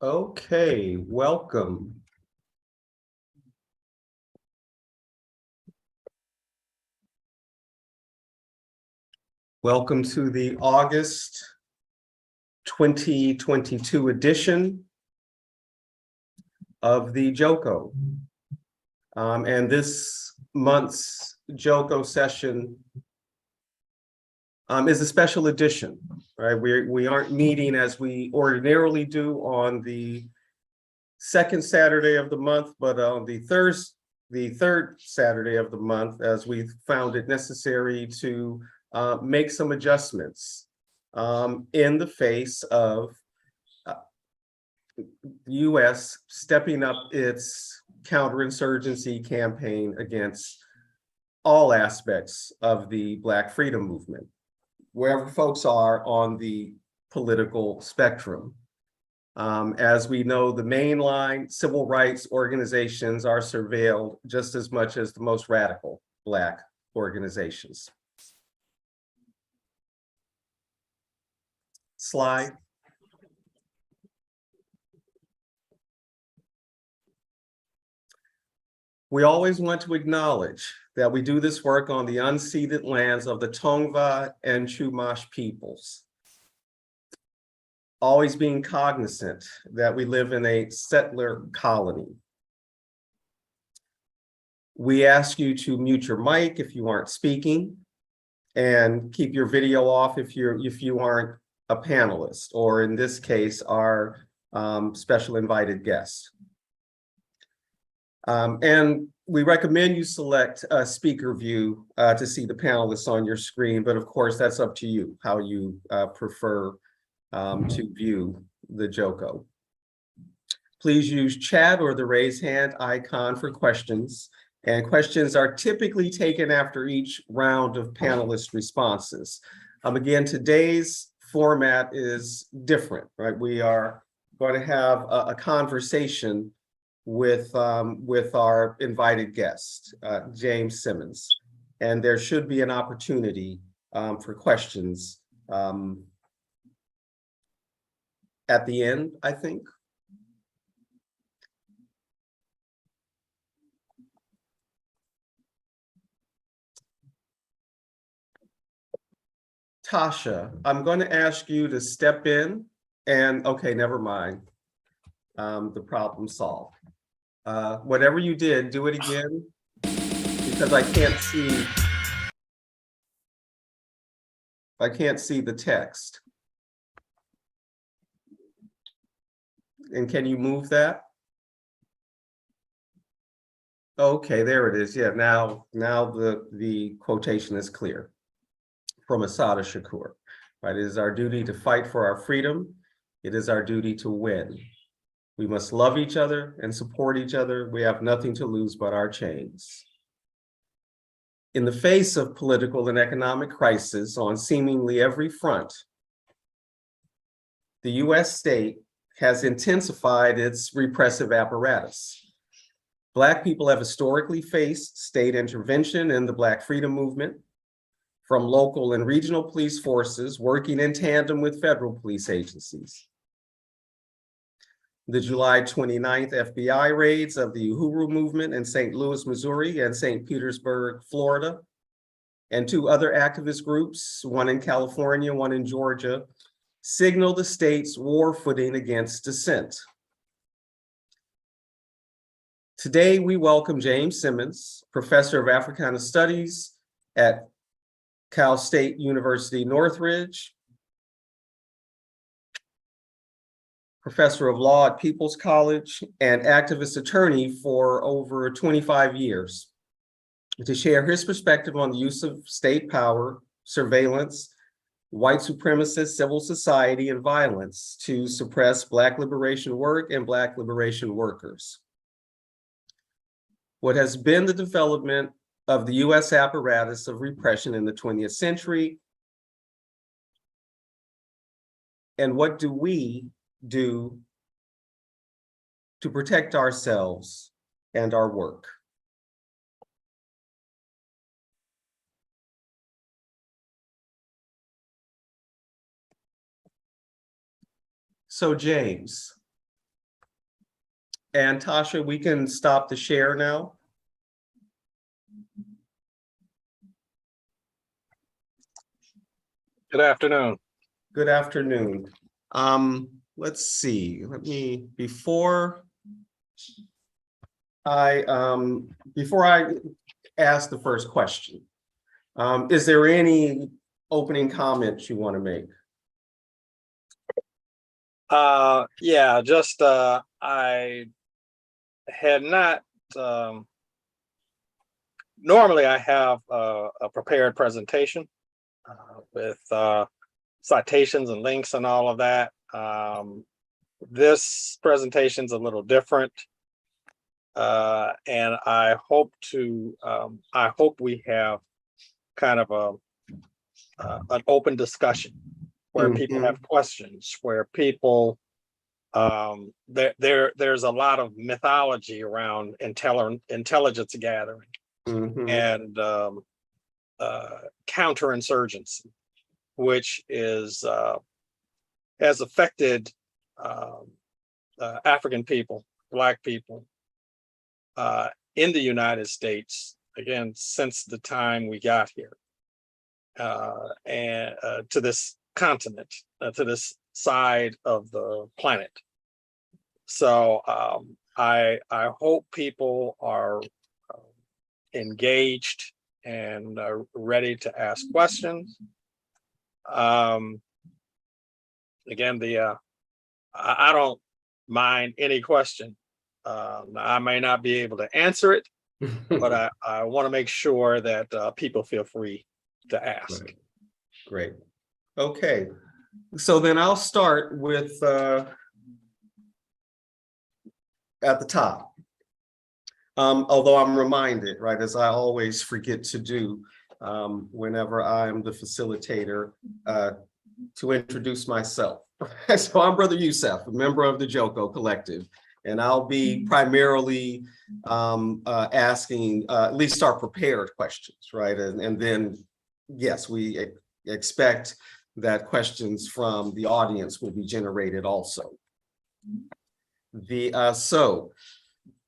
Okay, welcome. Welcome to the August 2022 edition of the JOCO. And this month's JOCO session is a special edition, right? We aren't meeting as we ordinarily do on the second Saturday of the month, but on the third Saturday of the month, as we found it necessary to make some adjustments in the face of U.S. stepping up its counterinsurgency campaign against all aspects of the Black freedom movement, wherever folks are on the political spectrum. As we know, the mainline civil rights organizations are surveilled just as much as the most radical Black organizations. Slide. We always want to acknowledge that we do this work on the unceded lands of the Tongva and Chumash peoples, always being cognizant that we live in a settler colony. We ask you to mute your mic if you aren't speaking, and keep your video off if you aren't a panelist, or in this case, our special invited guest. And we recommend you select a speaker view to see the panelists on your screen, but of course, that's up to you, how you prefer to view the JOCO. Please use chat or the raise hand icon for questions, and questions are typically taken after each round of panelist responses. Again, today's format is different, right? We are going to have a conversation with our invited guest, James Simmons, and there should be an opportunity for questions at the end, I think. Tasha, I'm going to ask you to step in and, okay, never mind. The problem solved. Whatever you did, do it again, because I can't see the text. And can you move that? Okay, there it is. Yeah, now the quotation is clear from Assata Shakur. Right? It is our duty to fight for our freedom. It is our duty to win. We must love each other and support each other. We have nothing to lose but our chains. In the face of political and economic crisis on seemingly every front, the US state has intensified its repressive apparatus. Black people have historically faced state intervention in the Black freedom movement, from local and regional police forces working in tandem with federal police agencies. The July 29th FBI raids of the Uhuru movement in St. Louis, Missouri and St. Petersburg, Florida, and two other activist groups, one in California, one in Georgia, signal the state's war footing against dissent. Today, we welcome James Simmons, professor of Africana Studies at Cal State University, Northridge, professor of law at People's College, and activist attorney for over 25 years, to share his perspective on the use of state power, surveillance, white supremacist civil society, and violence to suppress Black liberation work and Black liberation workers. What has been the development of the US apparatus of repression in the 20th century, and what do we do to protect ourselves and our work? So James, And Tasha, we can stop the share now. Good afternoon. Good afternoon. Let's see. Before I ask the first question, is there any opening comments you want to make? Yeah, just I had not normally I have a prepared presentation with citations and links and all of that. This presentation's a little different, and I hope we have kind of an open discussion where people have questions, where people there's a lot of mythology around intelligence gathering and counterinsurgency, which is has affected African people, Black people in the United States, again, since the time we got here, and to this continent, to this side of the planet. So I hope people are engaged and ready to ask questions. Again, I don't mind any question. I may not be able to answer it, but I want to make sure that people feel free to ask. Great. Okay. So then I'll start with at the top. Although I'm reminded, right, as I always forget to do whenever I'm the facilitator, to introduce myself. So I'm Brother Youssef, a member of the JOCO Collective, and I'll be primarily asking at least our prepared questions, right? And then, yes, we expect that questions from the audience will be generated also. So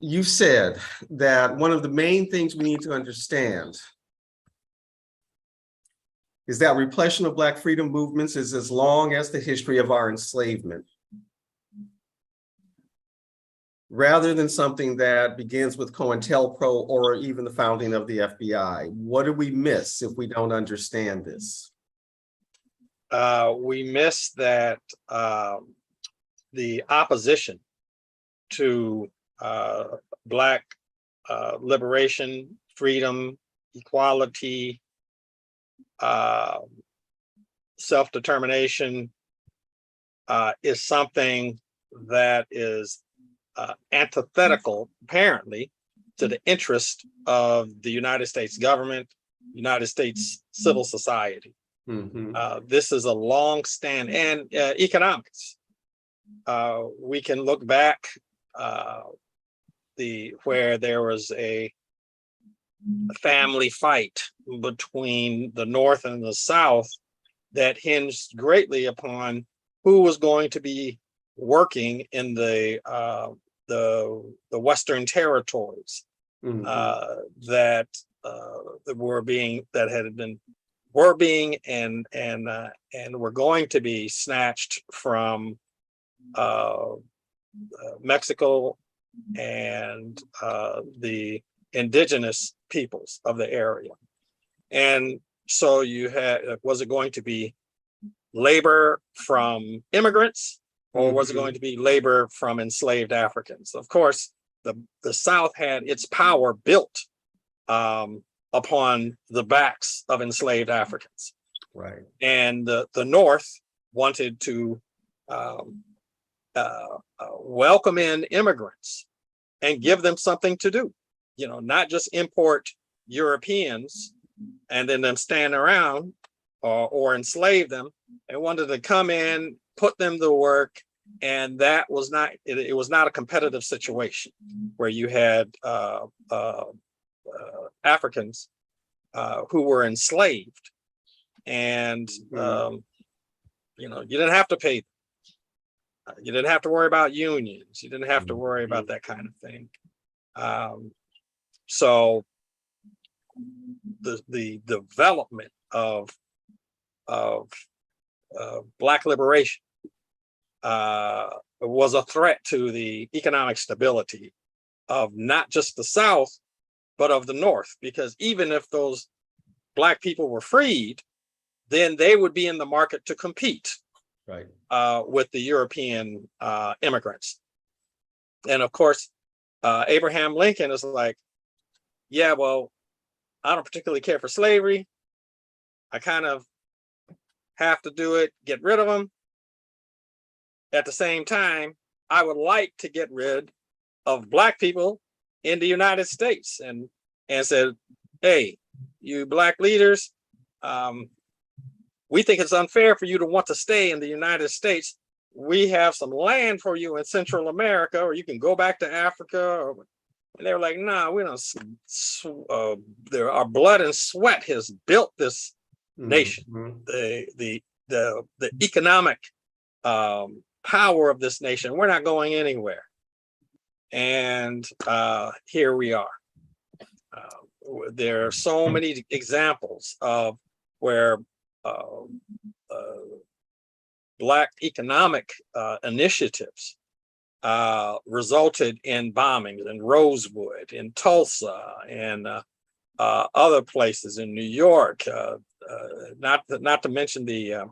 you said that one of the main things we need to understand is that repression of Black freedom movements is as long as the history of our enslavement, rather than something that begins with COINTELPRO or even the founding of the FBI. What do we miss if we don't understand this? We miss that the opposition to Black liberation, freedom, equality, self-determination is something that is antithetical, apparently, to the interest of the United States government, United States civil society. This is a long stand, and economics. We can look back where there was a family fight between the North and the South that hinged greatly upon who was going to be working in the Western territories that were being and were going to be snatched from Mexico and the indigenous peoples of the area. And so you had, was it going to be labor from immigrants, or was it going to be labor from enslaved Africans? Of course, the South had its power built upon the backs of enslaved Africans. Right. And the North wanted to welcome in immigrants and give them something to do, you know, not just import Europeans and then them stand around or enslave them. They wanted to come in, put them to work, and that was not, it was not a competitive situation where you had Africans who were enslaved, and you know, you didn't have to pay them. You didn't have to worry about unions. You didn't have to worry about that kind of thing. So the development of Black liberation was a threat to the economic stability of not just the South, but of the North, because even if those Black people were freed, then they would be in the market to compete with the European immigrants. And of course, Abraham Lincoln is like, yeah, well, I don't particularly care for slavery. I kind of have to do it, get rid of them. At the same time, I would like to get rid of Black people in the United States, and said, hey, you Black leaders, we think it's unfair for you to want to stay in the United States. We have some land for you in Central America, or you can go back to Africa. And they were like, nah, we don't. Our blood and sweat has built this nation. The economic power of this nation. We're not going anywhere. And here we are. There are so many examples of where Black economic initiatives resulted in bombings in Rosewood, in Tulsa, and other places in New York. Not to mention the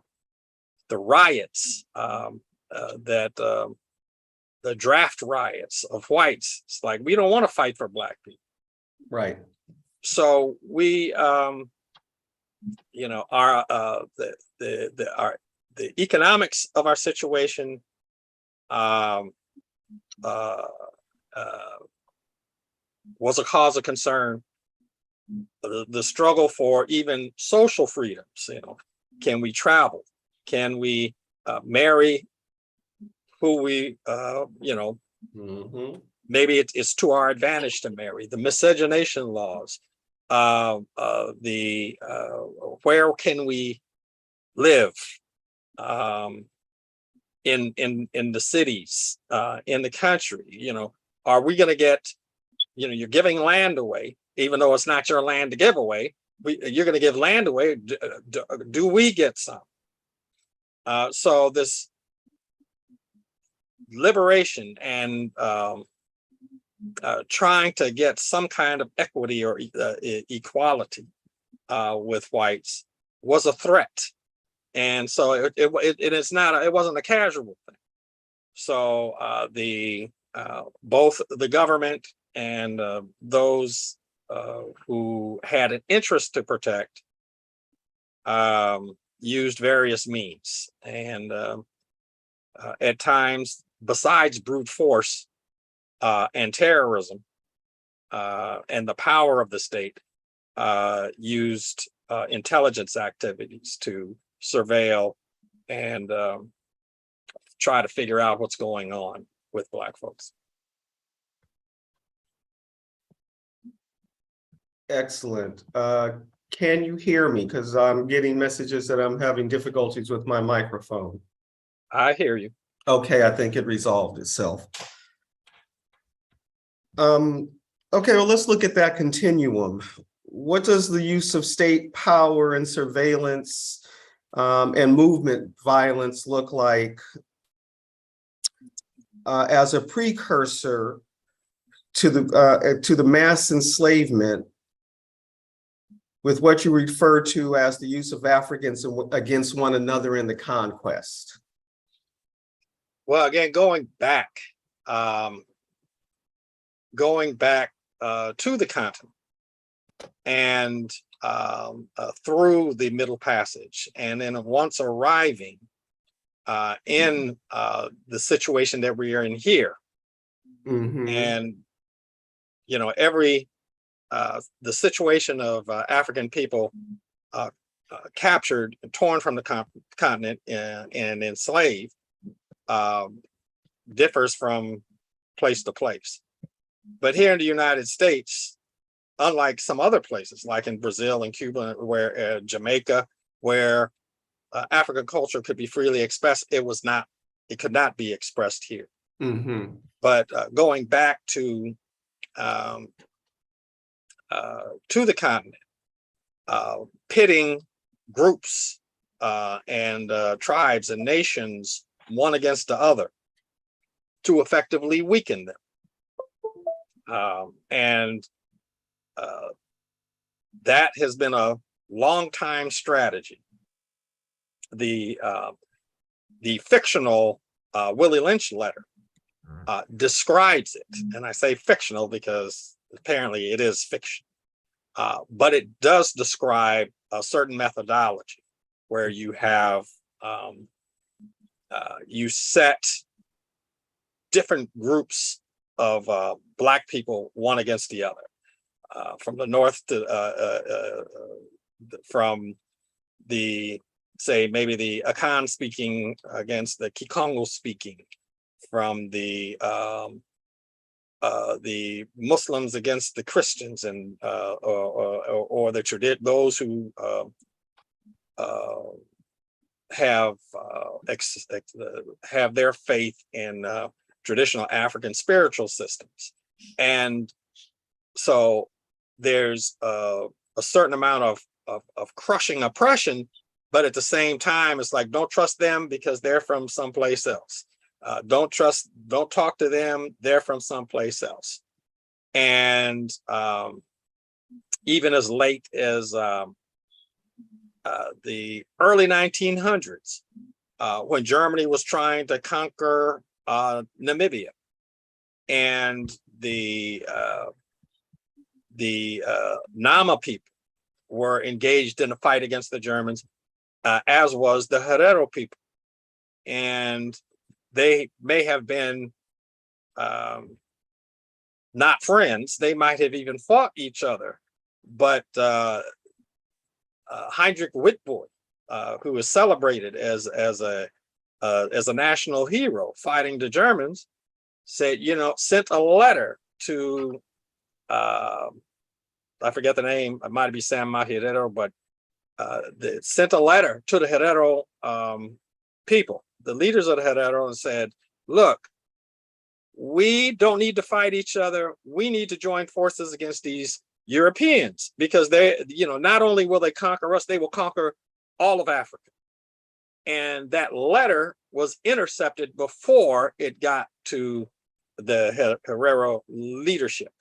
riots the draft riots of whites. It's like, we don't want to fight for Black people. Right. So we, our the economics of our situation was a cause of concern. The struggle for even social freedoms. Can we travel? Can we marry who we, maybe it's to our advantage to marry? The miscegenation laws, where can we live in the cities, in the country? Are we going to get, you're giving land away, even though it's not your land to give away. You're going to give land away. Do we get some? So this liberation and trying to get some kind of equity or equality with whites was a threat, and so it wasn't a casual thing. So both the government and those who had an interest to protect used various means, and at times, besides brute force and terrorism and the power of the state, used intelligence activities to surveil and try to figure out what's going on with Black folks. Excellent. Can you hear me? Because I'm getting messages that I'm having difficulties with my microphone. I hear you. Okay, I think it resolved itself. Okay, well, let's look at that continuum. What does the use of state power and surveillance and movement violence look like as a precursor to the mass enslavement with what you refer to as the use of Africans against one another in the conquest? Well, again, going back to the continent and through the Middle Passage, and then once arriving in the situation that we are in here, and the situation of African people captured, torn from the continent, and enslaved differs from place to place. But here in the United States, unlike some other places, like in Brazil and Cuba, where Jamaica, where African culture could be freely expressed, it was not it could not be expressed here. Mhm. But going back to the continent, pitting groups and tribes and nations one against the other to effectively weaken them. And that has been a long time strategy. The fictional Willie Lynch letter describes it, and I say fictional because apparently it is fiction, but it does describe a certain methodology where you have you set different groups of Black people one against the other, from the north to from the, say, maybe the Akan speaking against the Kikongo speaking, from the Muslims against the Christians, and or the those who have their faith in traditional African spiritual systems. And so there's a certain amount of crushing oppression, but at the same time, it's like, don't trust them because they're from someplace else. Don't talk to them, they're from someplace else. And even as late as the early 1900s, when Germany was trying to conquer Namibia, and the Nama people were engaged in a fight against the Germans, as was the Herero people. And they may have been not friends, they might have even fought each other, but Heinrich Witbooi, who is celebrated as a national hero fighting the Germans, said, sent a letter to I forget the name, it might be San Herero, but sent a letter to the Herero people, the leaders of the Herero, and said, look, we don't need to fight each other. We need to join forces against these Europeans, because they, not only will they conquer us, they will conquer all of Africa. And that letter was intercepted before it got to the Herero leadership.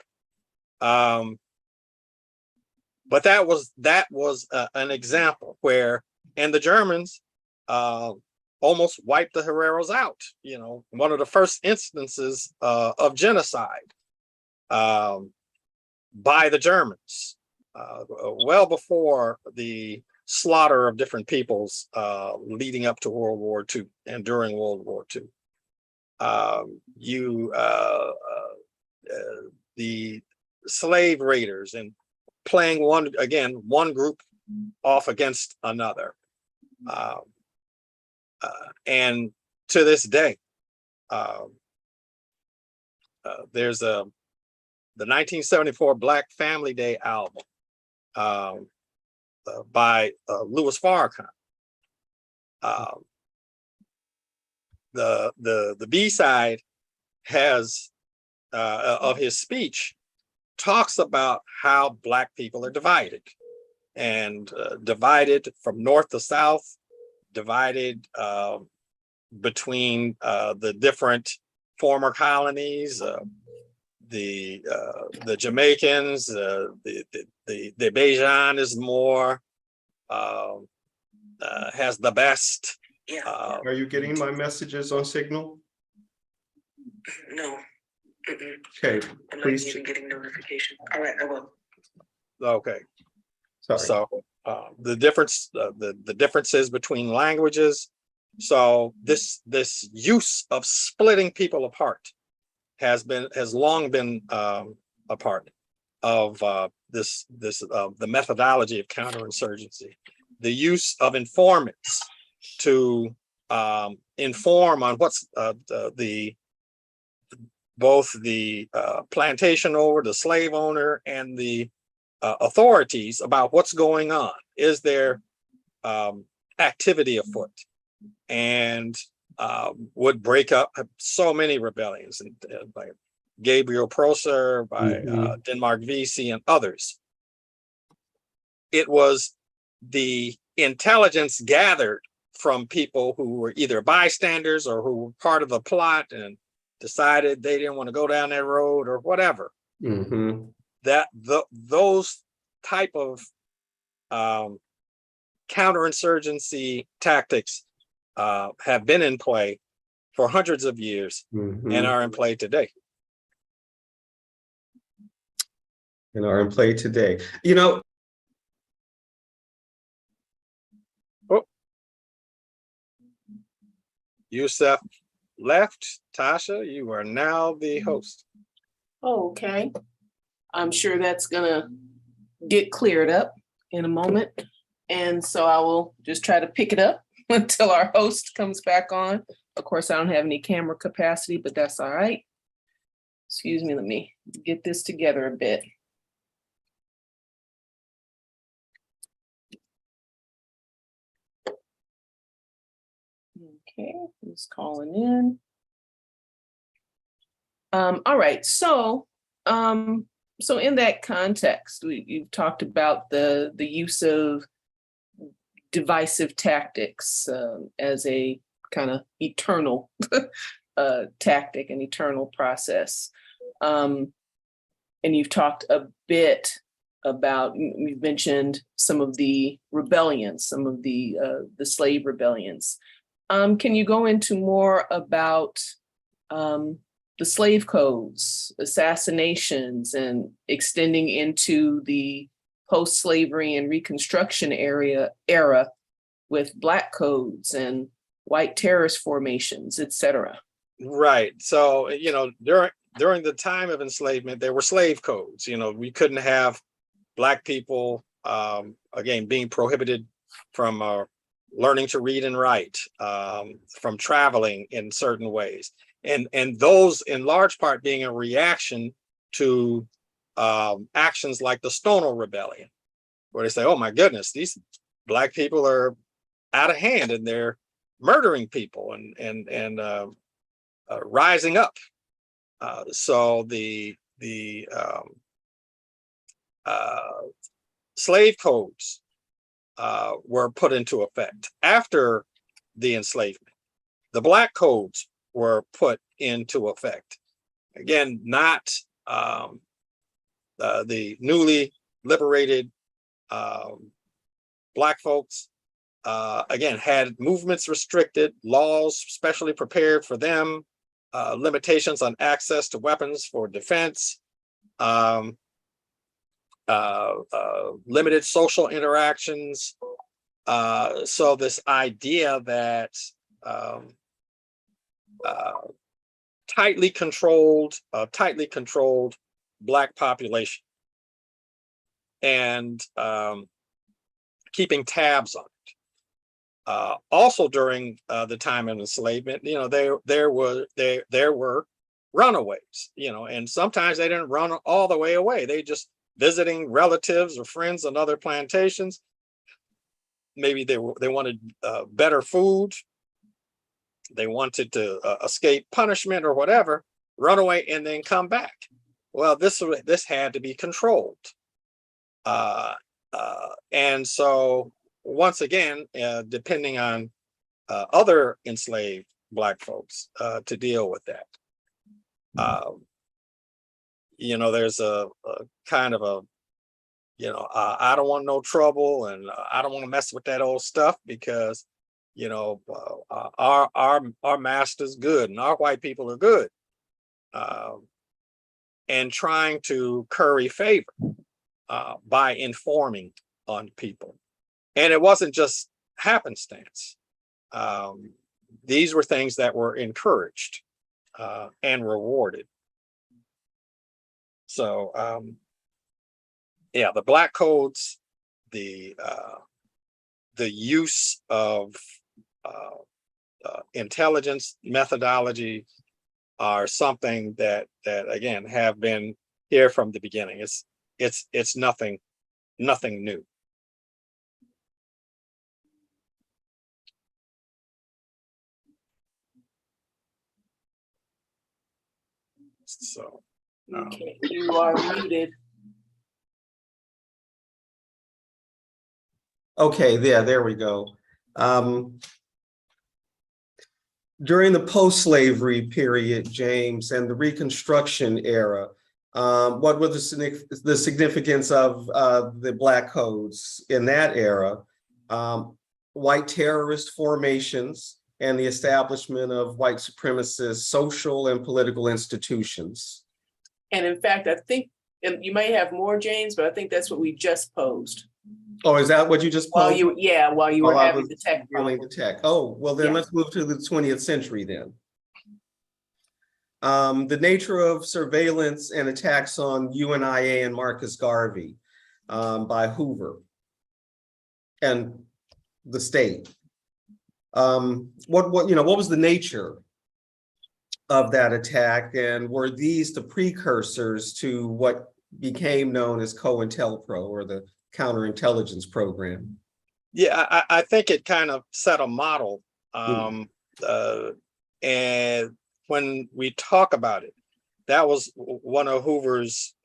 But that was an example where, and the Germans almost wiped the Hereros out. One of the first instances of genocide by the Germans, well before the slaughter of different peoples leading up to World War II and during World War II. The slave raiders, and playing one group off against another. And to this day, there's the 1974 Black Family Day album by Louis Farrakhan. The B-side has of his speech talks about how Black people are divided, and divided from north to south, divided between the different former colonies, the Jamaicans, the Bajan is more, has the best. Yeah. Are you getting my messages on Signal? No. Okay, I'm not please. even getting notification. All right, I will. Okay. Sorry. So the differences between languages. So this use of splitting people apart has long been a part of the methodology of counterinsurgency. The use of informants to inform on what's both the plantation owner, the slave owner, and the authorities about what's going on. Is there activity afoot? And would break up so many rebellions, and by Gabriel Prosser, by Denmark Vesey, and others. It was the intelligence gathered from people who were either bystanders or who were part of the plot and decided they didn't want to go down that road or whatever. That those type of counterinsurgency tactics have been in play for hundreds of years and are in play today. You know, Yusef left. Tasha, you are now the host. Okay. I'm sure that's gonna get cleared up in a moment. And so I will just try to pick it up until our host comes back on. Of course, I don't have any camera capacity, but that's all right. Excuse me, let me get this together a bit. Okay, who's calling in? All right, so in that context, you've talked about the use of divisive tactics as a kind of eternal tactic, an eternal process. And you've talked a bit about, you've mentioned some of the rebellions, some of the slave rebellions. Can you go into more about the slave codes, assassinations, and extending into the post-slavery and Reconstruction era with Black codes and white terrorist formations, et cetera? Right. So, you know, during the time of enslavement, there were slave codes. You know, we couldn't have Black people, again, being prohibited from learning to read and write, from traveling in certain ways. And those in large part being a reaction to actions like the Stonewall Rebellion, where they say, oh my goodness, these Black people are out of hand and they're murdering people and rising up. So the slave codes were put into effect after the enslavement. The Black codes were put into effect. Again, not the newly liberated Black folks, again, had movements restricted, laws specially prepared for them, limitations on access to weapons for defense, limited social interactions. So this idea that tightly controlled Black population and keeping tabs on it. Also during the time of enslavement, you know, there were runaways, you know, and sometimes they didn't run all the way away. They just visiting relatives or friends on other plantations. Maybe they wanted better food. They wanted to escape punishment or whatever, run away and then come back. Well, this had to be controlled. And so once again, depending on other enslaved Black folks to deal with that. You know, there's a kind of a, you know, I don't want no trouble and I don't want to mess with that old stuff because, you know, our master's good and our white people are good. And trying to curry favor by informing on people. And it wasn't just happenstance. These were things that were encouraged and rewarded. So, yeah, the Black codes, the use of intelligence methodology are something that again have been here from the beginning. It's nothing new. So. Okay, you are muted. Okay, yeah, there we go. During the post-slavery period, James, and the Reconstruction era, what were the significance of the Black codes in that era? White terrorist formations and the establishment of white supremacist social and political institutions. And in fact, I think, and you may have more, James, but I think that's what we just posed. Oh, is that what you just posed? While you were While I having was the tech dealing problem. the tech. Oh, well then Yeah. let's move to the 20th century then. The nature of surveillance and attacks on UNIA and Marcus Garvey by Hoover and the state. What was the nature of that attack, and were these the precursors to what became known as COINTELPRO, or the counterintelligence program? Yeah, I think it kind of set a model. And when we talk about it, that was one of Hoover's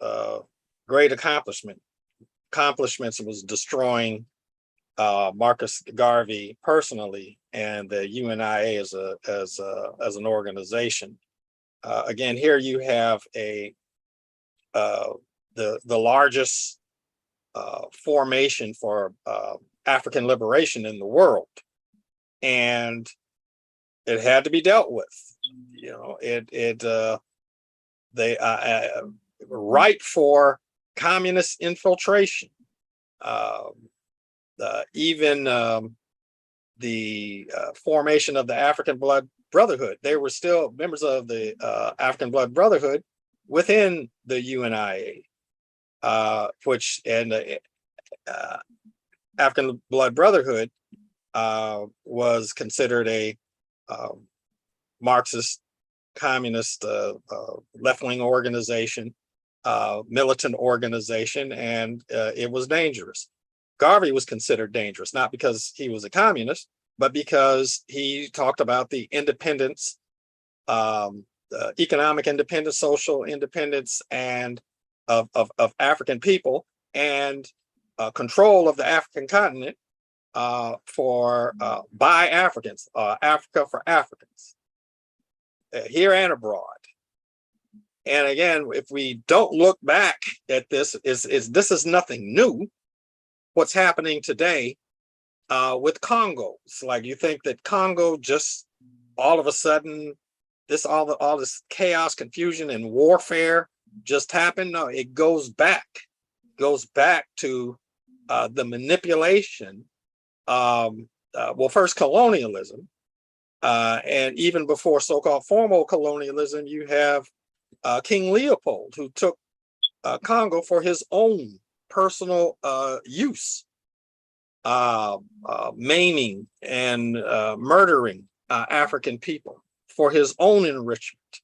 great accomplishments was destroying Marcus Garvey personally and the UNIA as an organization. Again, here you have the largest formation for African liberation in the world, and it had to be dealt with. You know, they ripe for communist infiltration. Even the formation of the African Blood Brotherhood, they were still members of the African Blood Brotherhood within the UNIA, which and African Blood Brotherhood was considered a Marxist, communist, left-wing organization, militant organization, and it was dangerous. Garvey was considered dangerous, not because he was a communist, but because he talked about the independence, economic independence, social independence, and of African people, and control of the African continent by Africans, Africa for Africans, here and abroad. And again, if we don't look back at this, this is nothing new. What's happening today with Congo? It's like you think that Congo just all of a sudden, all this chaos, confusion, and warfare just happened. No, it goes back to the manipulation. First colonialism, and even before so-called formal colonialism, you have King Leopold, who took Congo for his own personal use, maiming and murdering African people for his own enrichment.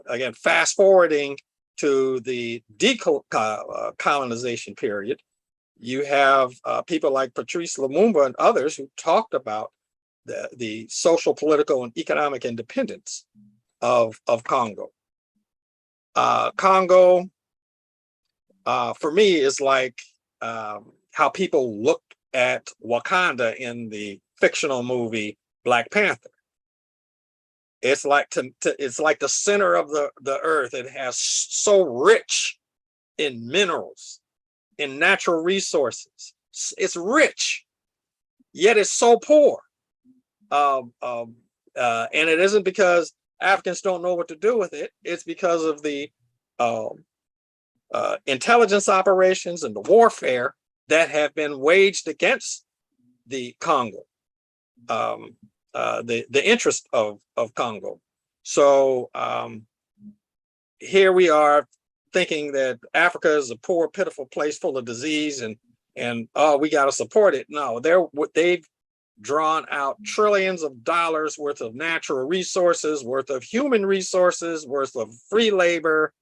Again, fast forwarding to the decolonization period, you have people like Patrice Lumumba and others who talked about the social, political, and economic independence of Congo. Congo, for me, is like how people looked at Wakanda in the fictional movie Black Panther. It's like it's like the center of the earth. It has so rich in minerals, in natural resources. It's rich, yet it's so poor. And it isn't because Africans don't know what to do with it. It's because of the intelligence operations and the warfare that have been waged against the Congo, the interest of Congo. So here we are thinking that Africa is a poor, pitiful place full of disease, and we got to support it. No, they've drawn out trillions of dollars worth of natural resources, worth of human resources, worth of free labor,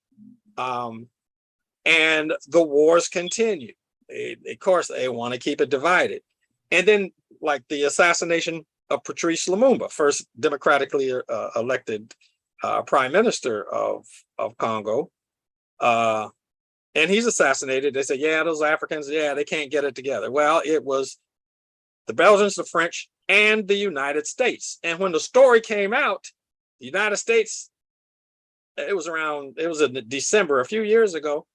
and the wars continue. Of course, they want to keep it divided. And then, like the assassination of Patrice Lumumba, first democratically elected prime minister of Congo. And he's assassinated. They say, yeah, those Africans, yeah, they can't get it together. Well, it was the Belgians, the French, and the United States. And when the story came out, the United States, it was in December, a few years ago,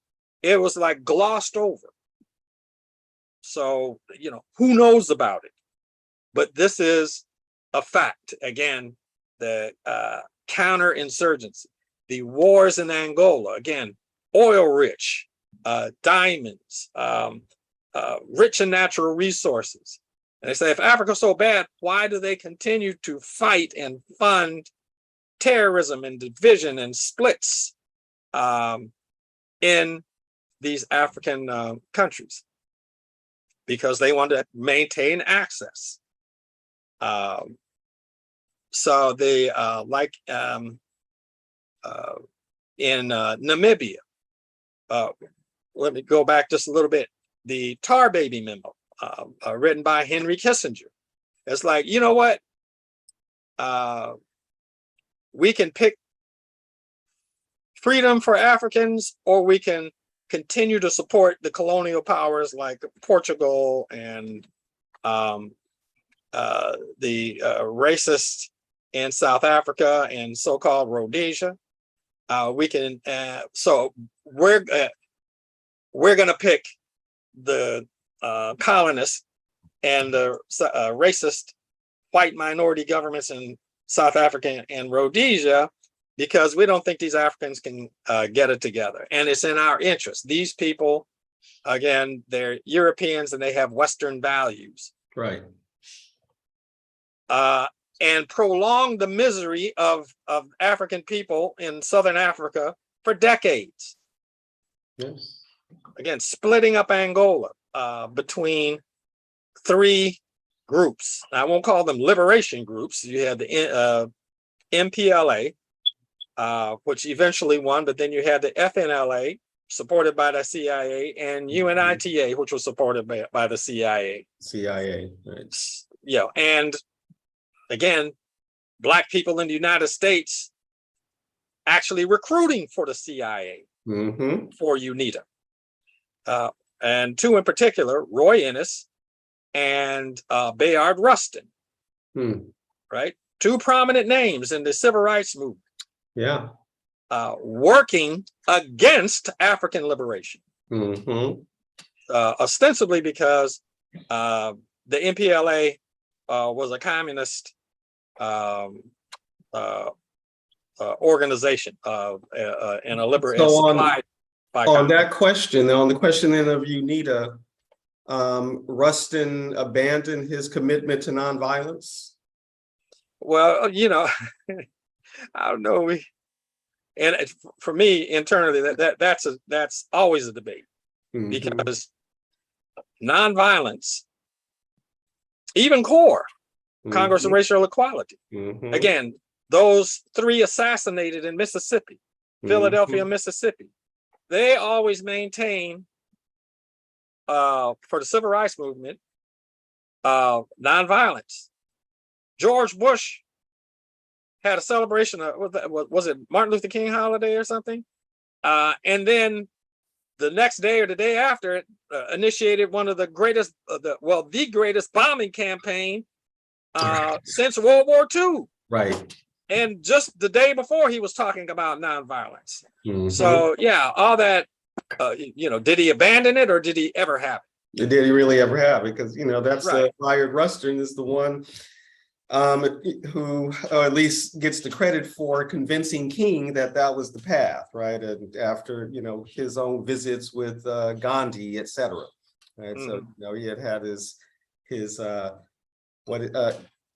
it was like glossed over. So, you know, who knows about it? But this is a fact. Again, the counterinsurgency, the wars in Angola, again, oil rich, diamonds, rich in natural resources. And they say, if Africa's so bad, why do they continue to fight and fund terrorism and division and splits in these African countries? Because they want to maintain access. So they in Namibia, let me go back just a little bit. The Tar Baby memo, written by Henry Kissinger. It's like, you know what? We can pick freedom for Africans, or we can continue to support the colonial powers like Portugal and the racist in South Africa and so-called Rhodesia. We can, so we're going to pick the colonists and the racist white minority governments in South Africa and Rhodesia, because we don't think these Africans can get it together. And it's in our interest. These people, again, they're Europeans and they have Western values. Right. And prolong the misery of African people in Southern Africa for decades. Yes. Again, splitting up Angola between three groups. I won't call them liberation groups. You had the MPLA, which eventually won, but then you had the FNLA, supported by the CIA, and UNITA, which was supported by the CIA. CIA, right. Yeah, and again, Black people in the United States actually recruiting for the CIA, for UNITA. And two in particular, Roy Innis and Bayard Rustin, right? Two prominent names in the civil rights movement. Yeah. Working against African liberation. Ostensibly because the MPLA was a communist organization and a liberation supplied by on that question, on the question then of UNITA, Rustin abandoned his commitment to nonviolence? Well, you know, I don't know. And for me, internally, that's always a debate, because nonviolence, even CORE, Congress of Racial Equality, again, those three assassinated in Mississippi, Philadelphia, Mississippi, they always maintain for the civil rights movement, nonviolence. George Bush had a celebration of, was it Martin Luther King holiday or something? And then the next day or the day after, it initiated one of the greatest, the greatest bombing campaign since World War II. Right. And just the day before, he was talking about nonviolence. So yeah, all that, you know, did he abandon it or did he ever have it? Did he really ever have it? Because, you know, that's right. Bayard Rustin is the one who at least gets the credit for convincing King that that was the path, right? And after, you know, his own visits with Gandhi, etc. Right? So, you know, he had his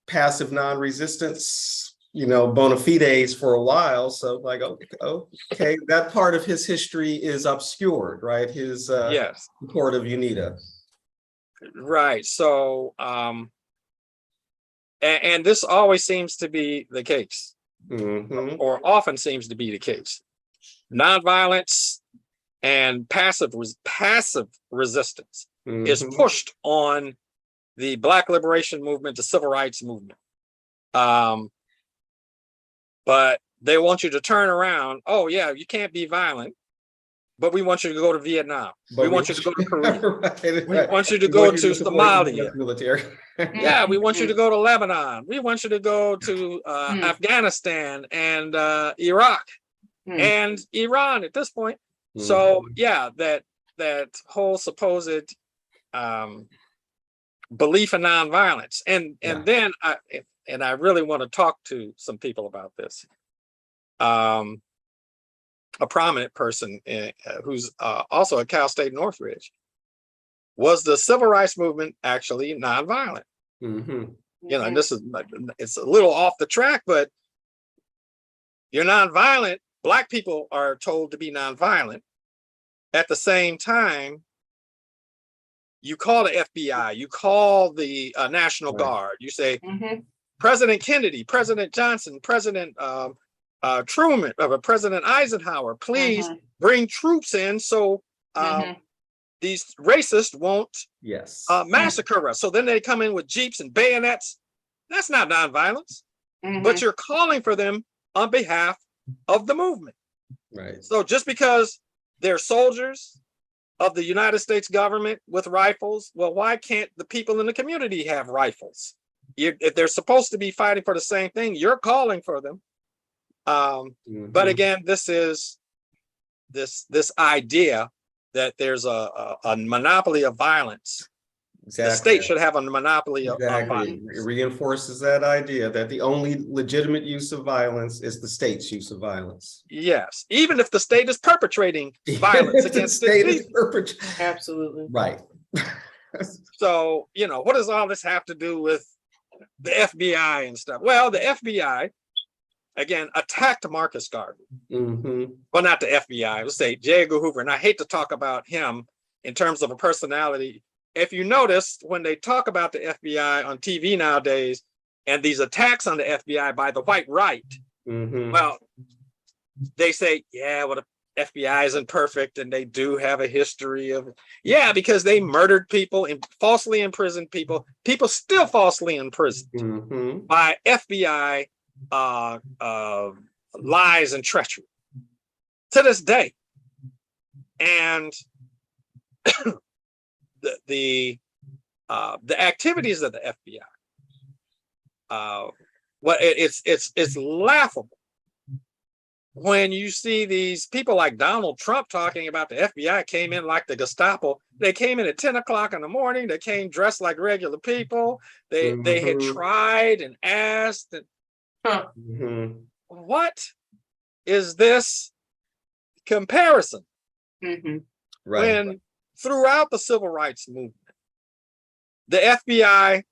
passive non-resistance, you know, bona fides for a while. So like, okay, that part of his history is obscured, right? His support of UNITA. Right. So, and this always seems to be the case, or often seems to be the case. Nonviolence and passive resistance is pushed on the Black liberation movement, the civil rights movement. But they want you to turn around. Oh yeah, you can't be violent, but we want you to go to Vietnam. But we want you to go to Korea. Right, We right. want you to We go want you to support the Somalia. US military. Yeah, we want you to go to Lebanon. We want you to go to Afghanistan and Iraq and Iran at this point. So yeah, that whole supposed belief in nonviolence, and then I really want to talk to some people about this. A prominent person who's also at Cal State Northridge. Was the civil rights movement actually nonviolent? You know, and this is, it's a little off the track, but you're nonviolent. Black people are told to be nonviolent. At the same time, you call the FBI, you call the National Guard, you say, President Kennedy, President Johnson, President Truman, President Eisenhower, please bring troops in so these racists won't massacre us. So then they come in with jeeps and bayonets. That's not nonviolence, but you're calling for them on behalf of the movement. Right. So just because they're soldiers of the United States government with rifles, well, why can't the people in the community have rifles? If they're supposed to be fighting for the same thing, you're calling for them. But again, this is this idea that there's a monopoly of violence. Exactly. The state should have a monopoly of violence. It reinforces that idea that the only legitimate use of violence is the state's use of violence. Yes, even if the state is perpetrating violence against the state. Absolutely. Right. So, you know, what does all this have to do with the FBI and stuff? Well, the FBI, again, attacked Marcus Garvey. Well, not the FBI, let's say J. Edgar Hoover. And I hate to talk about him in terms of a personality. If you notice, when they talk about the FBI on TV nowadays and these attacks on the FBI by the white right, well, they say, yeah, well, the FBI isn't perfect and they do have a history of, because they murdered people and falsely imprisoned people. People still falsely imprisoned by FBI lies and treachery to this day. And the activities of the FBI, it's laughable when you see these people like Donald Trump talking about the FBI came in like the Gestapo. They came in at 10 o'clock in the morning. They came dressed like regular people. They had tried and asked. And, what is this comparison? When throughout the civil rights movement, the FBI,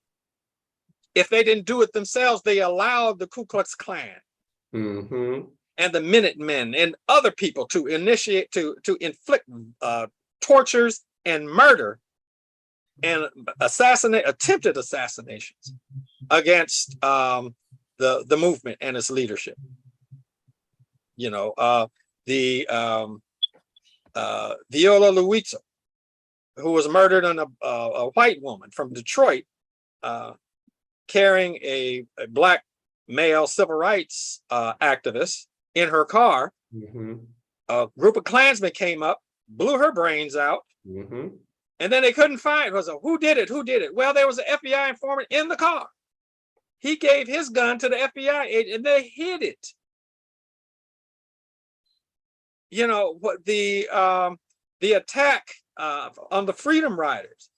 if they didn't do it themselves, they allowed the Ku Klux Klan and the Minutemen and other people to initiate, to inflict tortures and murder and attempted assassinations against the movement and its leadership. You know, Viola Luizzo, who was murdered on a white woman from Detroit, carrying a black male civil rights activist in her car. A group of Klansmen came up, blew her brains out, and then they couldn't find it. It was who did it? Who did it? Well, there was an FBI informant in the car. He gave his gun to the FBI agent and they hid it. You know, what the attack on the Freedom Riders,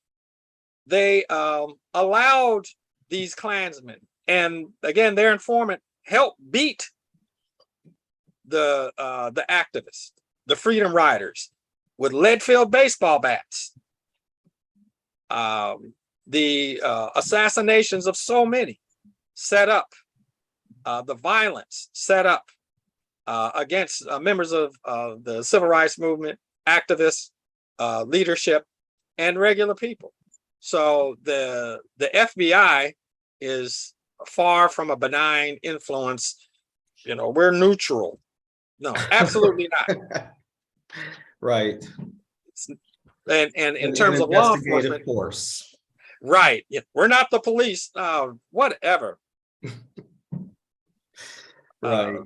they allowed these Klansmen, and again, their informant helped beat the activists, the Freedom Riders, with lead-filled baseball bats. The assassinations of so many set up, the violence set up against members of the civil rights movement, activists, leadership, and regular people. So the FBI is far from a benign influence. You know, we're neutral. No, absolutely not. Right. And in terms of law enforcement, force. right? We're not the police. Whatever. Right.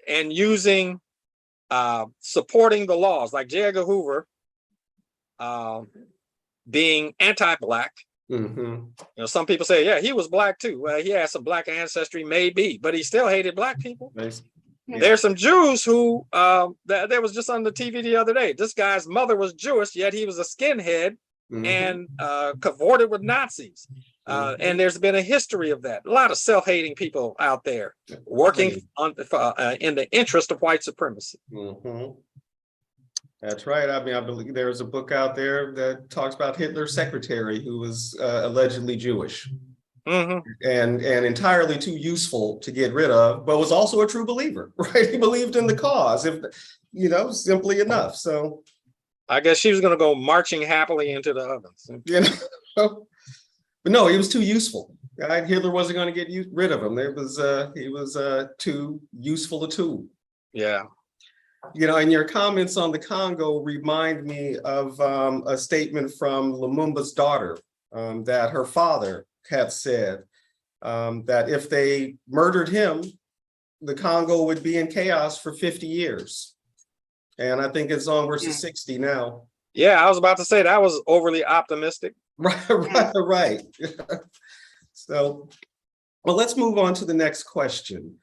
And using supporting the laws, like J. Edgar Hoover being anti-black. Mm-hmm. Some people say, yeah, he was black too. Well, he had some black ancestry, maybe, but he still hated black people. There's some Jews who there was just on the TV the other day. This guy's mother was Jewish, yet he was a skinhead and cavorted with Nazis. And there's been a history of that. A lot of self-hating people out there working on in the interest of white supremacy. That's right. I mean, I believe there's a book out there that talks about Hitler's secretary who was allegedly Jewish and entirely too useful to get rid of, but was also a true believer, right? He believed in the cause, if simply enough. So I guess she was going to go marching happily into the ovens. But no, he was too useful. Right? Hitler wasn't going to get rid of him. He was too useful a tool. Yeah. And your comments on the Congo remind me of a statement from Lumumba's daughter that her father had said that if they murdered him, the Congo would be in chaos for 50 years. And I think it's on versus 60 now. Yeah, I was about to say that was overly optimistic. Right. So, well, let's move on to the next question.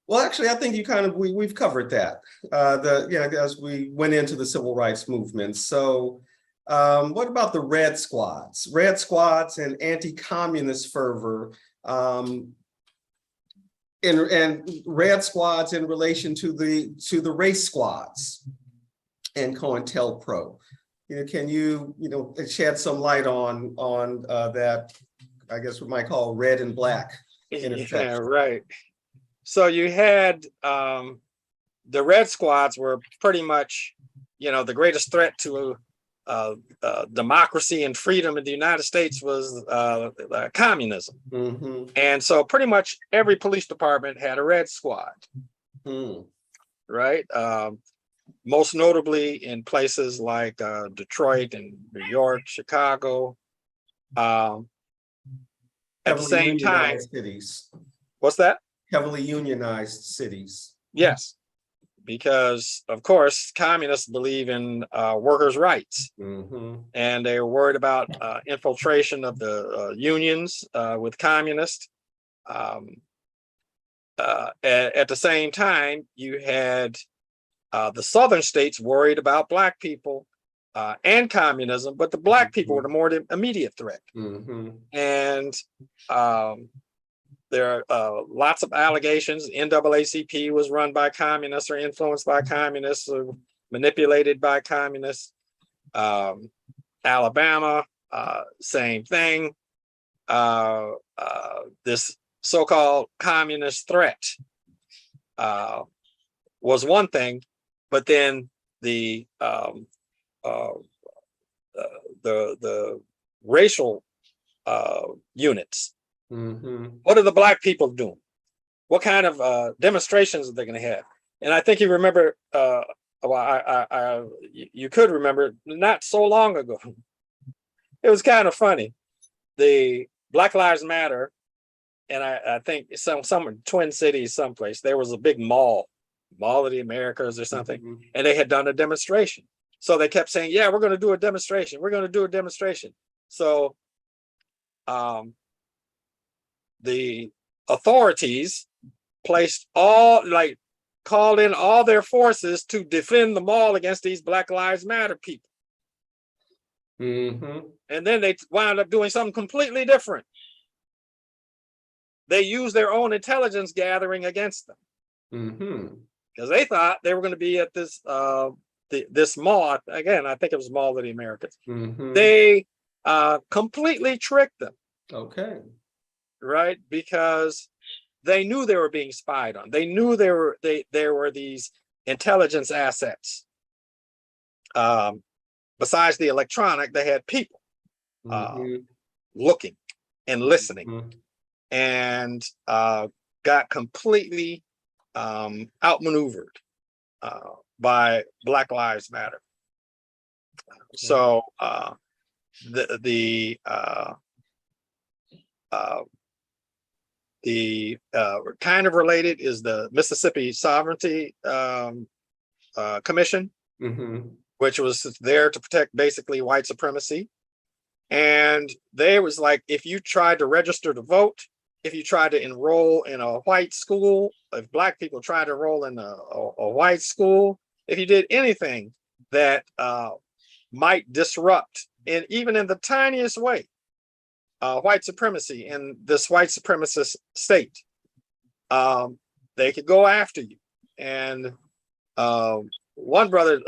Well, actually, I think we've covered that. As we went into the civil rights movement. So, what about the Red Squads? Red Squads and anti-communist fervor, and Red Squads in relation to the race squads and COINTELPRO. Can you shed some light on that? I guess we might call red and black intersection. Yeah, right. So you had the Red Squads were pretty much, the greatest threat to democracy and freedom in the United States was communism. And so pretty much every police department had a Red Squad, right? Most notably in places like Detroit and New York, Chicago. At the same time, cities. What's that? Heavily unionized cities. Yes, because of course communists believe in workers' rights, and they were worried about infiltration of the unions with communists. At the same time, you had the southern states worried about black people and communism, but the black people were the more immediate threat. And there are lots of allegations. NAACP was run by communists or influenced by communists or manipulated by communists. Alabama, same thing. This so-called communist threat was one thing, but then the racial units. What are the black people doing? What kind of demonstrations are they going to have? And I think you remember, you could remember not so long ago. It was kind of funny. The Black Lives Matter, and I think some Twin Cities, someplace, there was a big mall of the Americas or something, and they had done a demonstration. So they kept saying, yeah, we're going to do a demonstration. We're going to do a demonstration. So the authorities called in all their forces to defend the mall against these Black Lives Matter people. And then they wound up doing something completely different. They used their own intelligence gathering against them. Because they thought they were going to be at this this mall. Again, I think it was Mall of the Americas. They completely tricked them. Okay. Right, because they knew they were being spied on. They knew there were these intelligence assets. Besides the electronic, they had people looking and listening, and got completely outmaneuvered by Black Lives Matter. So kind of related is the Mississippi Sovereignty Commission, which was there to protect basically white supremacy. And they was like, if you tried to register to vote, if you tried to enroll in a white school, if Black people tried to enroll in a white school, if you did anything that might disrupt, and even in the tiniest way, white supremacy in this white supremacist state, they could go after you. And one brother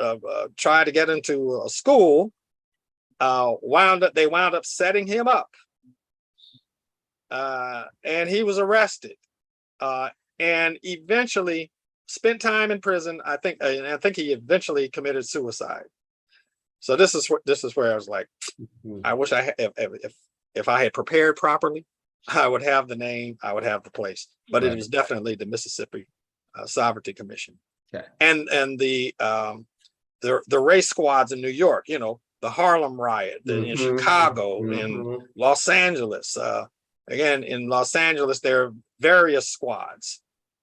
tried to get into a school, wound up setting him up, and he was arrested, and eventually spent time in prison. I think he eventually committed suicide. So this is where I was like, I wish if I had prepared properly, I would have the name, I would have the place, but It was definitely the Mississippi Sovereignty Commission. Okay. And the race squads in New York, you know, the Harlem riot, in Chicago, in Los Angeles. Again, in Los Angeles, there are various squads,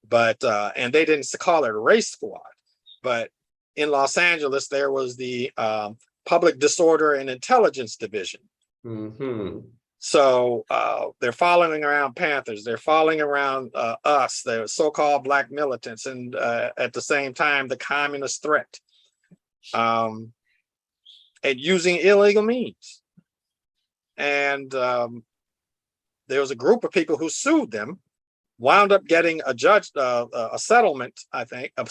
but and they didn't call it a race squad, but in Los Angeles, there was the Public Disorder and Intelligence Division. So they're following around Panthers, they're following around us, the so-called Black militants, and at the same time, the communist threat, and using illegal means. And there was a group of people who sued them, wound up getting a settlement, I think, of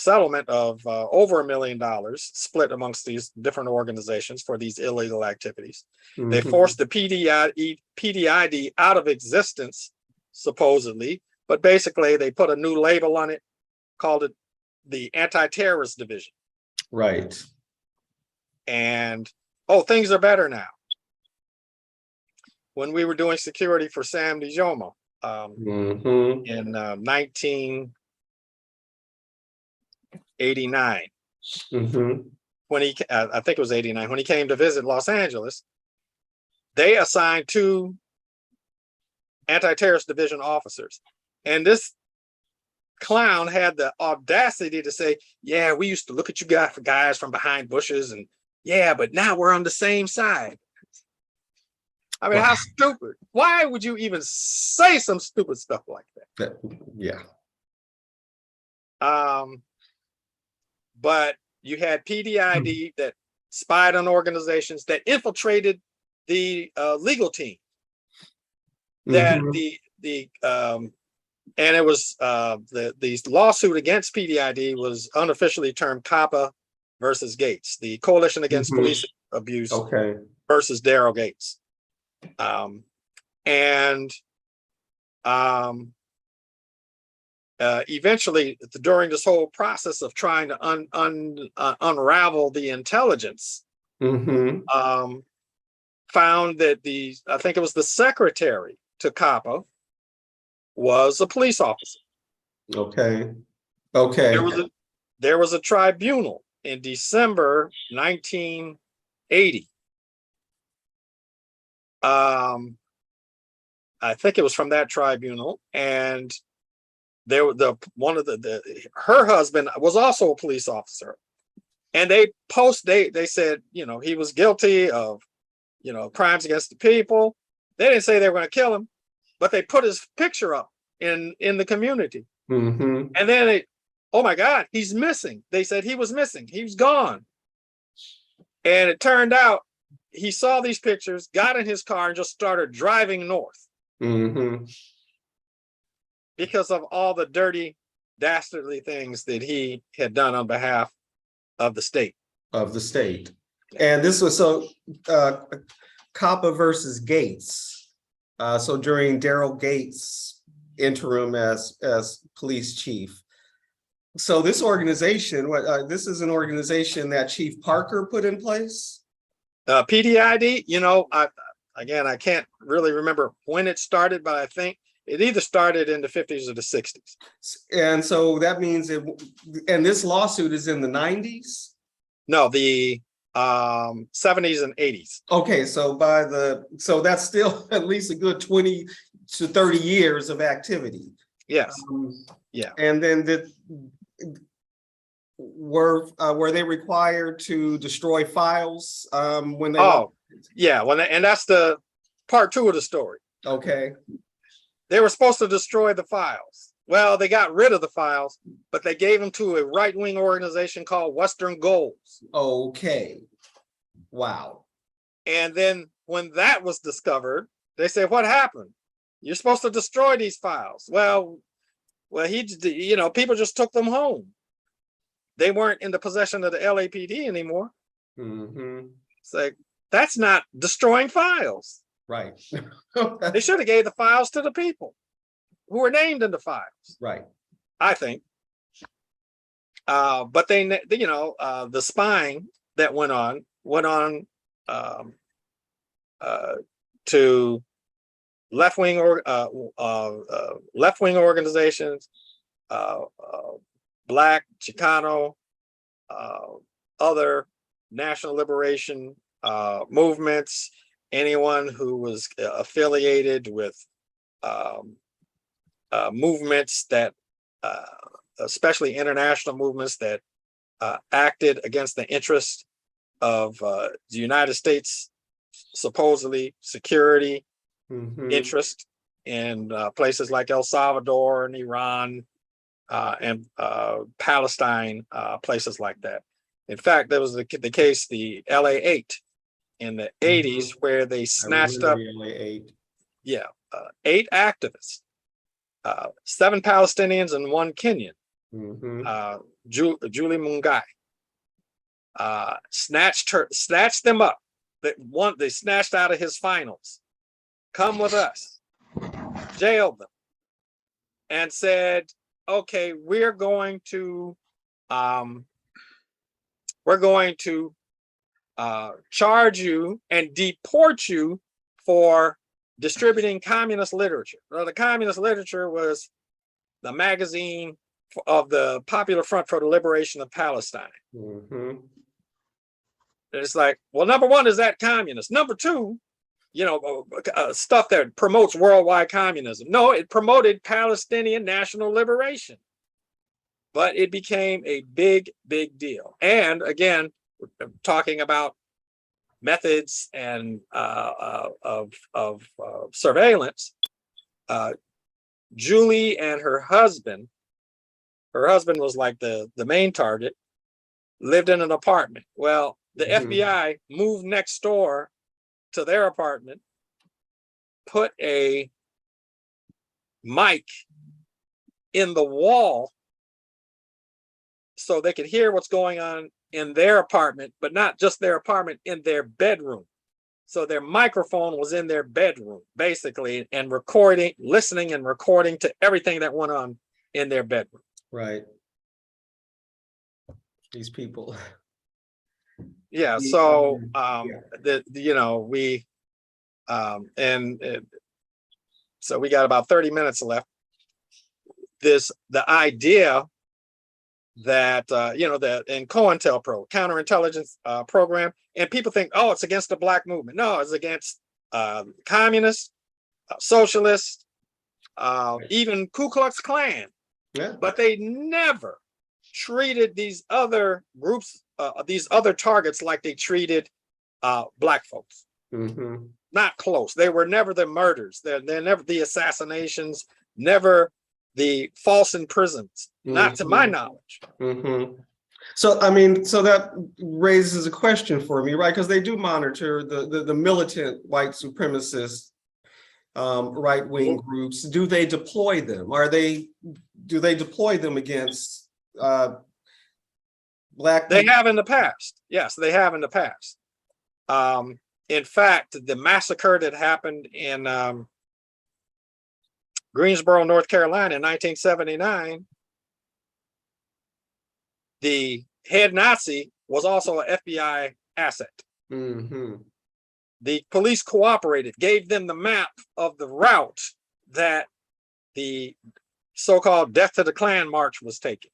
over $1 million split amongst these different organizations for these illegal activities. They forced the PDID out of existence, supposedly, but basically they put a new label on it, called it the Anti-Terrorist Division. Right. And, things are better now. When we were doing security for Sam Dijoma, in 1989, when he, I think it was 89, when he came to visit Los Angeles, they assigned 2 anti-terrorist division officers. And this clown had the audacity to say, yeah, we used to look at you guys from behind bushes, and yeah, but now we're on the same side. I mean, how stupid. Why would you even say some stupid stuff like that? Yeah. But you had PDID that spied on organizations, that infiltrated the legal team. That and it was the lawsuit against PDID was unofficially termed COPPA versus Gates, the Coalition Against Police Abuse versus Daryl Gates. Eventually, during this whole process of trying to unravel the intelligence, found that I think it was the secretary to COPPA was a police officer. There was a tribunal in December 1980. I think it was from that tribunal, and her husband was also a police officer, and they said, you know, he was guilty of, you know, crimes against the people. They didn't say they were going to kill him, but they put his picture up in the community. And then oh my God, he's missing. They said he was missing. He was gone. And it turned out he saw these pictures, got in his car, and just started driving north. Because of all the dirty, dastardly things that he had done on behalf of the state. And this was COPPA versus Gates. So during Daryl Gates' interim as police chief. So this organization, this is an organization that Chief Parker put in place? PDID, you know, I can't really remember when it started, but I think it either started in the 50s or the 60s. And so that means and this lawsuit is in the 90s? No, the 70s and 80s. Okay, so so that's still at least a good 20 to 30 years of activity. Yes. Yeah. And then were they required to destroy files when they? Oh, yeah. Well, and that's the part 2 of the story. Okay. They were supposed to destroy the files. Well, they got rid of the files, but they gave them to a right-wing organization called Western Goals. Okay. Wow. And then when that was discovered, they said, "What happened? You're supposed to destroy these files." Well, people just took them home. They weren't in the possession of the LAPD anymore. Mm-hmm. It's like, that's not destroying files. Right. They should have gave the files to the people who were named in the files. Right. I think. But the spying that went on to left-wing organizations, Black, Chicano, other national liberation movements, anyone who was affiliated with movements that, especially international movements that acted against the interest of the United States, supposedly security interest in places like El Salvador and Iran and Palestine, places like that. In fact, there was the case, the LA-8 in the 80s, where they snatched up, LA-8. 8 activists, 7 Palestinians and 1 Kenyan, Julie Mungai, snatched them up. They snatched out of his finals. Come with us, jailed them, and said, "Okay, we're going to charge you and deport you for distributing communist literature." Well, the communist literature was the magazine of the Popular Front for the Liberation of Palestine. It's like, well, number 1, is that communist? Number 2, stuff that promotes worldwide communism. No, it promoted Palestinian national liberation. But it became a big, big deal. And again, we're talking about methods and of surveillance. Julie and her husband was like the main target, lived in an apartment. Well, the FBI moved next door to their apartment, put a mic in the wall so they could hear what's going on in their apartment, but not just their apartment, in their bedroom. So their microphone was in their bedroom, basically, and listening and recording to everything that went on in their bedroom. Right. These people. Yeah. So, so we got about 30 minutes left. The idea that, that in COINTELPRO, counterintelligence program, and people think, oh, it's against the Black movement. No, it's against communists, socialists, even Ku Klux Klan. Yeah. But they never treated these other groups, these other targets, like they treated Black folks. Not close. They were never the murders. They're never the assassinations, never the false imprisonments, not to my knowledge. So, I mean, so that raises a question for me, right? Because they do monitor the militant white supremacist right-wing groups. Do they deploy them? Do they deploy them against Black They people? have in the past. Yes, they have in the past. In fact, the massacre that happened in Greensboro, North Carolina in 1979, the head Nazi was also an FBI asset. The police cooperated, gave them the map of the route that the so-called Death to the Klan march was taking.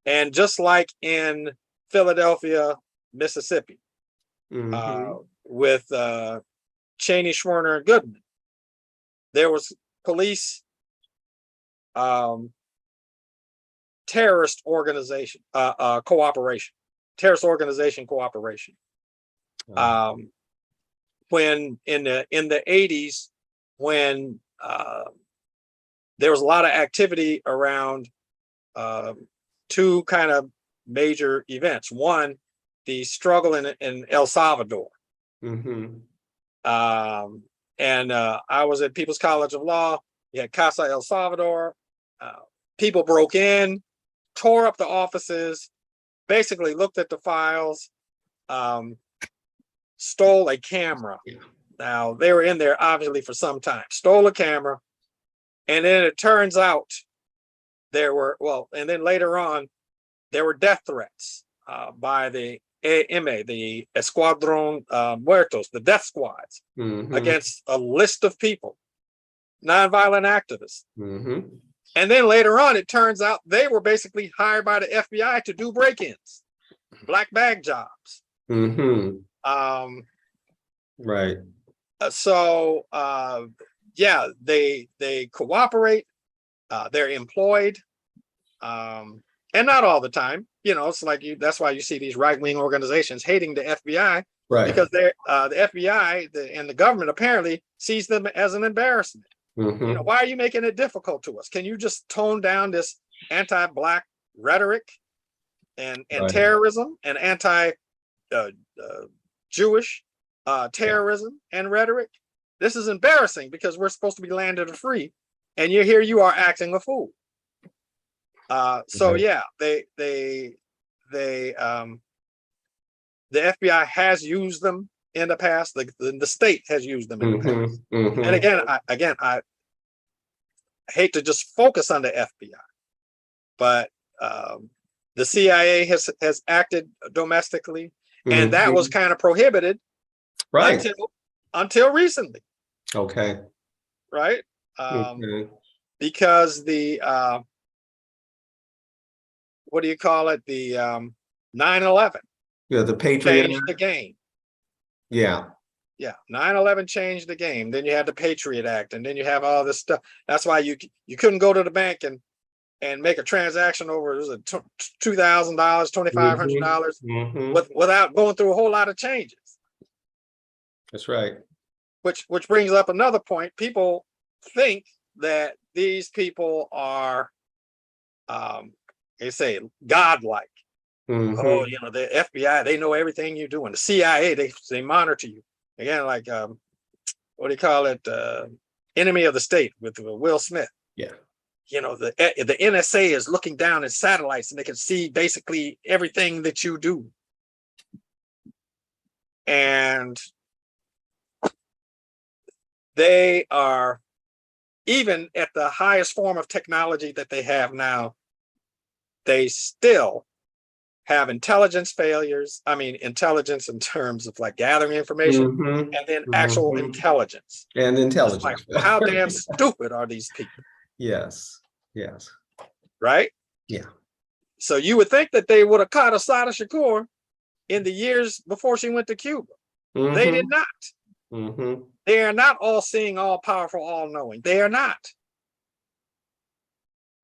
And just like in Philadelphia, Mississippi, with Cheney, Schwerner, and Goodman. There was police terrorist organization cooperation, terrorist organization cooperation. When in the 80s, when there was a lot of activity around two kind of major events. One, the struggle in El Salvador. Mhm. And I was at People's College of Law. You had Casa El Salvador. People broke in, tore up the offices, basically looked at the files, stole a camera. Yeah. Now, they were in there obviously for some time, stole a camera. And then it turns out there were, and then later on, there were death threats by the EME, the Escuadron Muertos, the death squads, Mhm. against a list of people, nonviolent activists. Mhm. And then later on, it turns out they were basically hired by the FBI to do break-ins, black bag jobs. Mhm. Right. So yeah, they cooperate. They're employed, and not all the time. You know, it's like that's why you see these right-wing organizations hating the FBI, Right. because they're the FBI and the government apparently sees them as an embarrassment. Mhm. You know, why are you making it difficult to us? Can you just tone down this anti-black rhetoric and Right. terrorism and anti-Jewish terrorism and rhetoric? This is embarrassing because we're supposed to be landed free, and you are acting a fool. So Right. yeah, the FBI has used them in the past. The state has used them in the past. Mhm. Mhm. And again, I hate to just focus on the FBI, but the CIA has acted domestically, and that was Mhm. kind of prohibited Right. until recently, Okay. right? Okay. Because the what do you call it? The 9/11 Yeah, the Patriot changed the Act. game. Yeah. Yeah, 9/11 changed the game. Then you had the Patriot Act, and then you have all this stuff. That's why you couldn't go to the bank and make a transaction over $2,000, $2,500 Mhm. without going through a whole lot of changes. That's right. Which brings up another point. People think that these people are, they say, godlike. Oh, Mhm. you know, the FBI, they know everything you do, and the CIA, they monitor you. Again, like what do you call it? Enemy of the State with Will Smith. Yeah. You know, the NSA is looking down at satellites, and they can see basically everything that you do. And they are, even at the highest form of technology that they have now, they still have intelligence failures. I mean, intelligence in terms of like gathering information, Mhm. and then actual Mhm. intelligence. And It's like, intelligence. how damn stupid are these people? Yes. Yes. Right? Yeah. So you would think that they would have caught Asada Shakur in the years before she went to Cuba. They did Mhm. not. Mhm. They are not all seeing, all powerful, all knowing. They are not.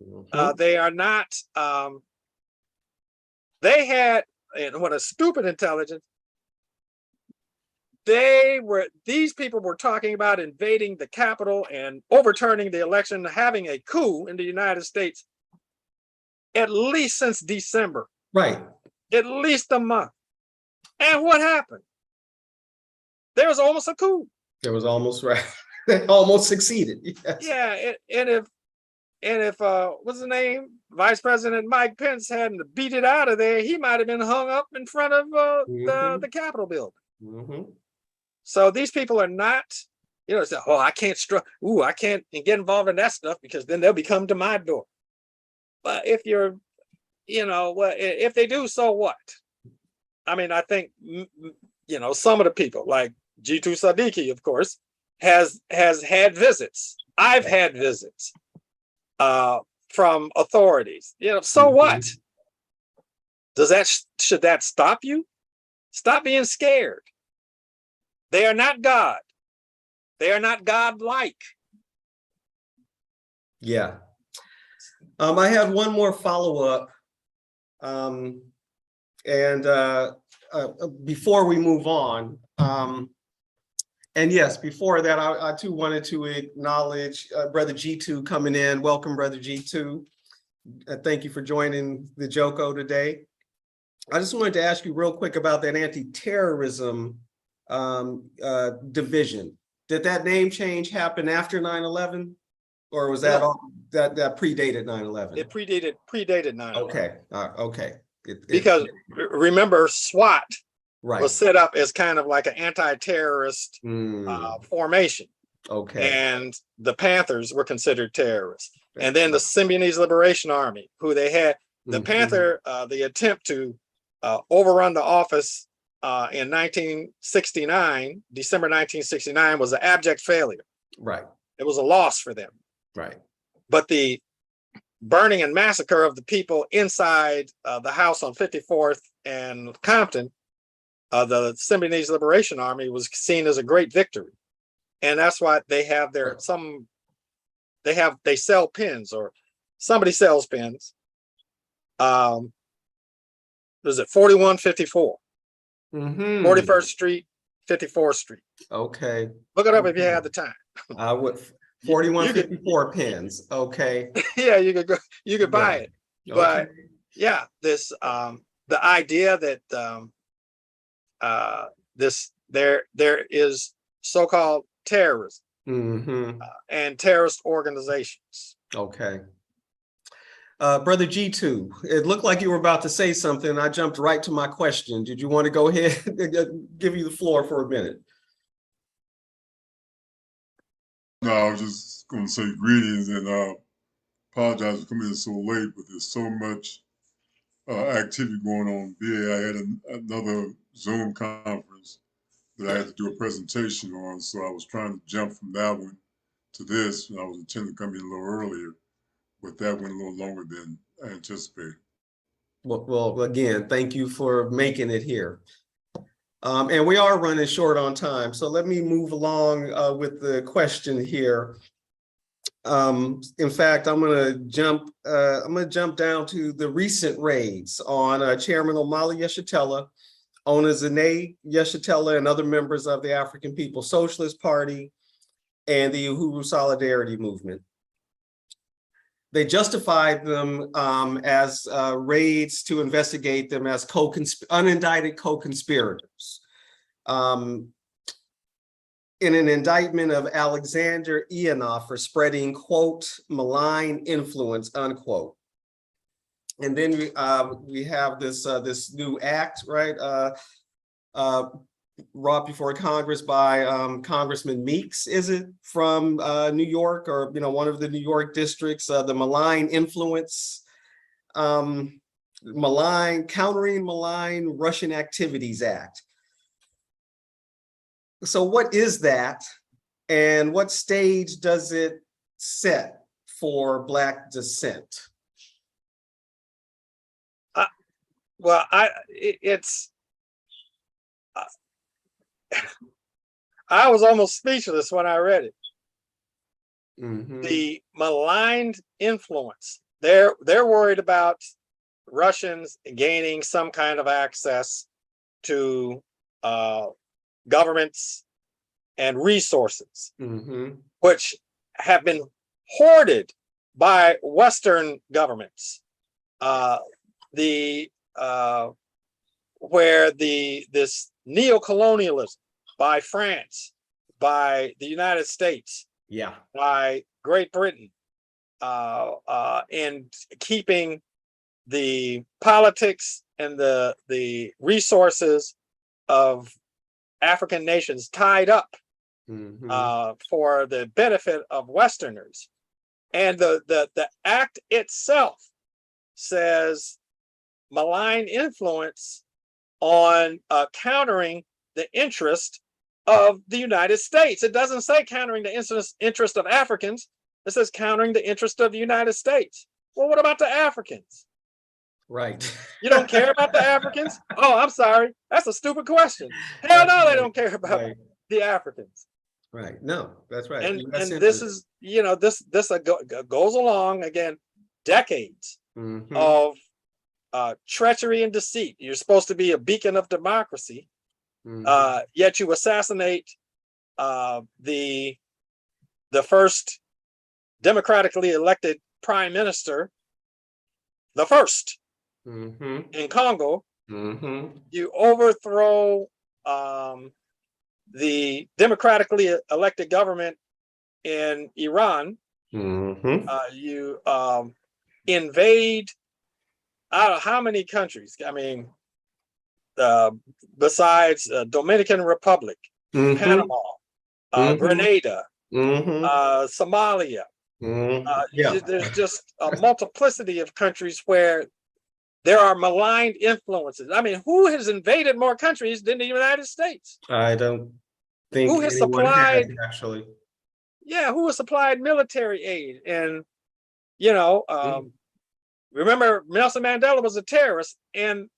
Mhm. They are not. They had, and what a stupid intelligence. These people were talking about invading the Capitol and overturning the election, having a coup in the United States at least since December, Right. at least a month. And what happened? There was almost a coup. It was almost right. They almost succeeded. Yes. Yeah, and if what's his name, Vice President Mike Pence hadn't beat it out of there, he might have been hung up in front of the Capitol building. Mhm. So these people are not, say, oh, I can't I can't get involved in that stuff because then they'll be coming to my door. But if you're, if they do, so what? I mean, I think, some of the people like G2 Sadiki, of course, has had visits. I've had visits from authorities. So what? Should that stop you? Stop being scared. They are not God. They are not God-like. Yeah. I had one more follow-up. Before we move on, and yes, before that, I too wanted to acknowledge Brother G2 coming in. Welcome, Brother G2. Thank you for joining the JOCO today. I just wanted to ask you real quick about that anti-terrorism division. Did that name change happen after 9/11? Or was that No. all that predated 9/11? It predated 9/11. Okay, okay. Because remember, SWAT right. was set up as kind of like an anti-terrorist formation. Okay. And the Panthers were considered terrorists. And then the Symbionese Liberation Army, who they had, the Panther, the attempt to overrun the office in 1969, December 1969, was an abject failure. Right. It was a loss for them. Right. But the burning and massacre of the people inside the house on 54th and Compton, the Symbionese Liberation Army was seen as a great victory. And that's why they have their, they sell pins, or somebody sells pins. Was it 4154? 41st Street, 54th Street. Okay. Look it up if you have the time. I would 4154 pins. Okay. Yeah, you could go, you could buy it. But Okay. yeah, this the idea that there is so-called terrorism and terrorist organizations. Okay. Brother G2, it looked like you were about to say something. I jumped right to my question. Did you want to go ahead and give you the floor for a minute? No, I was just going to say greetings and apologize for coming in so late, but there's so much activity going on. I had another Zoom conference that I had to do a presentation on, so I was trying to jump from that one to this, and I was intending to come in a little earlier, but that went a little longer than I anticipated. Well, again, thank you for making it here. And we are running short on time, so let me move along with the question here. In fact, I'm gonna jump down to the recent raids on Chairman Omali Yeshitela, Ona Zane Yeshitela, and other members of the African People's Socialist Party and the Uhuru Solidarity Movement. They justified them as raids to investigate them as unindicted co-conspirators. In an indictment of Alexander Ionov for spreading, quote, malign influence, unquote. And then we have this new act, right? Brought before Congress by Congressman Meeks, is it, from New York, or one of the New York districts, the malign influence, Countering Malign Russian Activities Act. So what is that, and what stage does it set for Black dissent? I was almost speechless when I read it. Mm-hmm. The maligned influence. They're worried about Russians gaining some kind of access to governments and resources, Mm-hmm. which have been hoarded by Western governments. Where this neocolonialism by France, by the United States, Yeah, by Great Britain, and keeping the politics and the resources of African nations tied up for the benefit of Westerners. And the act itself says malign influence on countering the interest of the United States. It doesn't say countering the interest of Africans. It says countering the interest of the United States. Well, what about the Africans? right. You don't care about the Africans? Oh, I'm sorry. That's a stupid question. Hell no, they don't care about the Africans. Right. No, that's right. And US this interest. is, this goes along again, decades Mhm, of treachery and deceit. You're supposed to be a beacon of democracy, mhm. yet you assassinate the first democratically elected prime minister, the first Mhm, in Congo. mhm, You overthrow the democratically elected government in Iran. mhm. You invade, I don't know how many countries. I mean, besides Dominican Republic, Mhm, Panama, mhm, Grenada, mhm, Somalia. mhm. Yeah, There's just a multiplicity of countries where there are maligned influences. I mean, who has invaded more countries than the United States? I don't Who think has anyone has supplied, actually. who has supplied military aid? And, you know, Mm, remember Nelson Mandela was a terrorist, and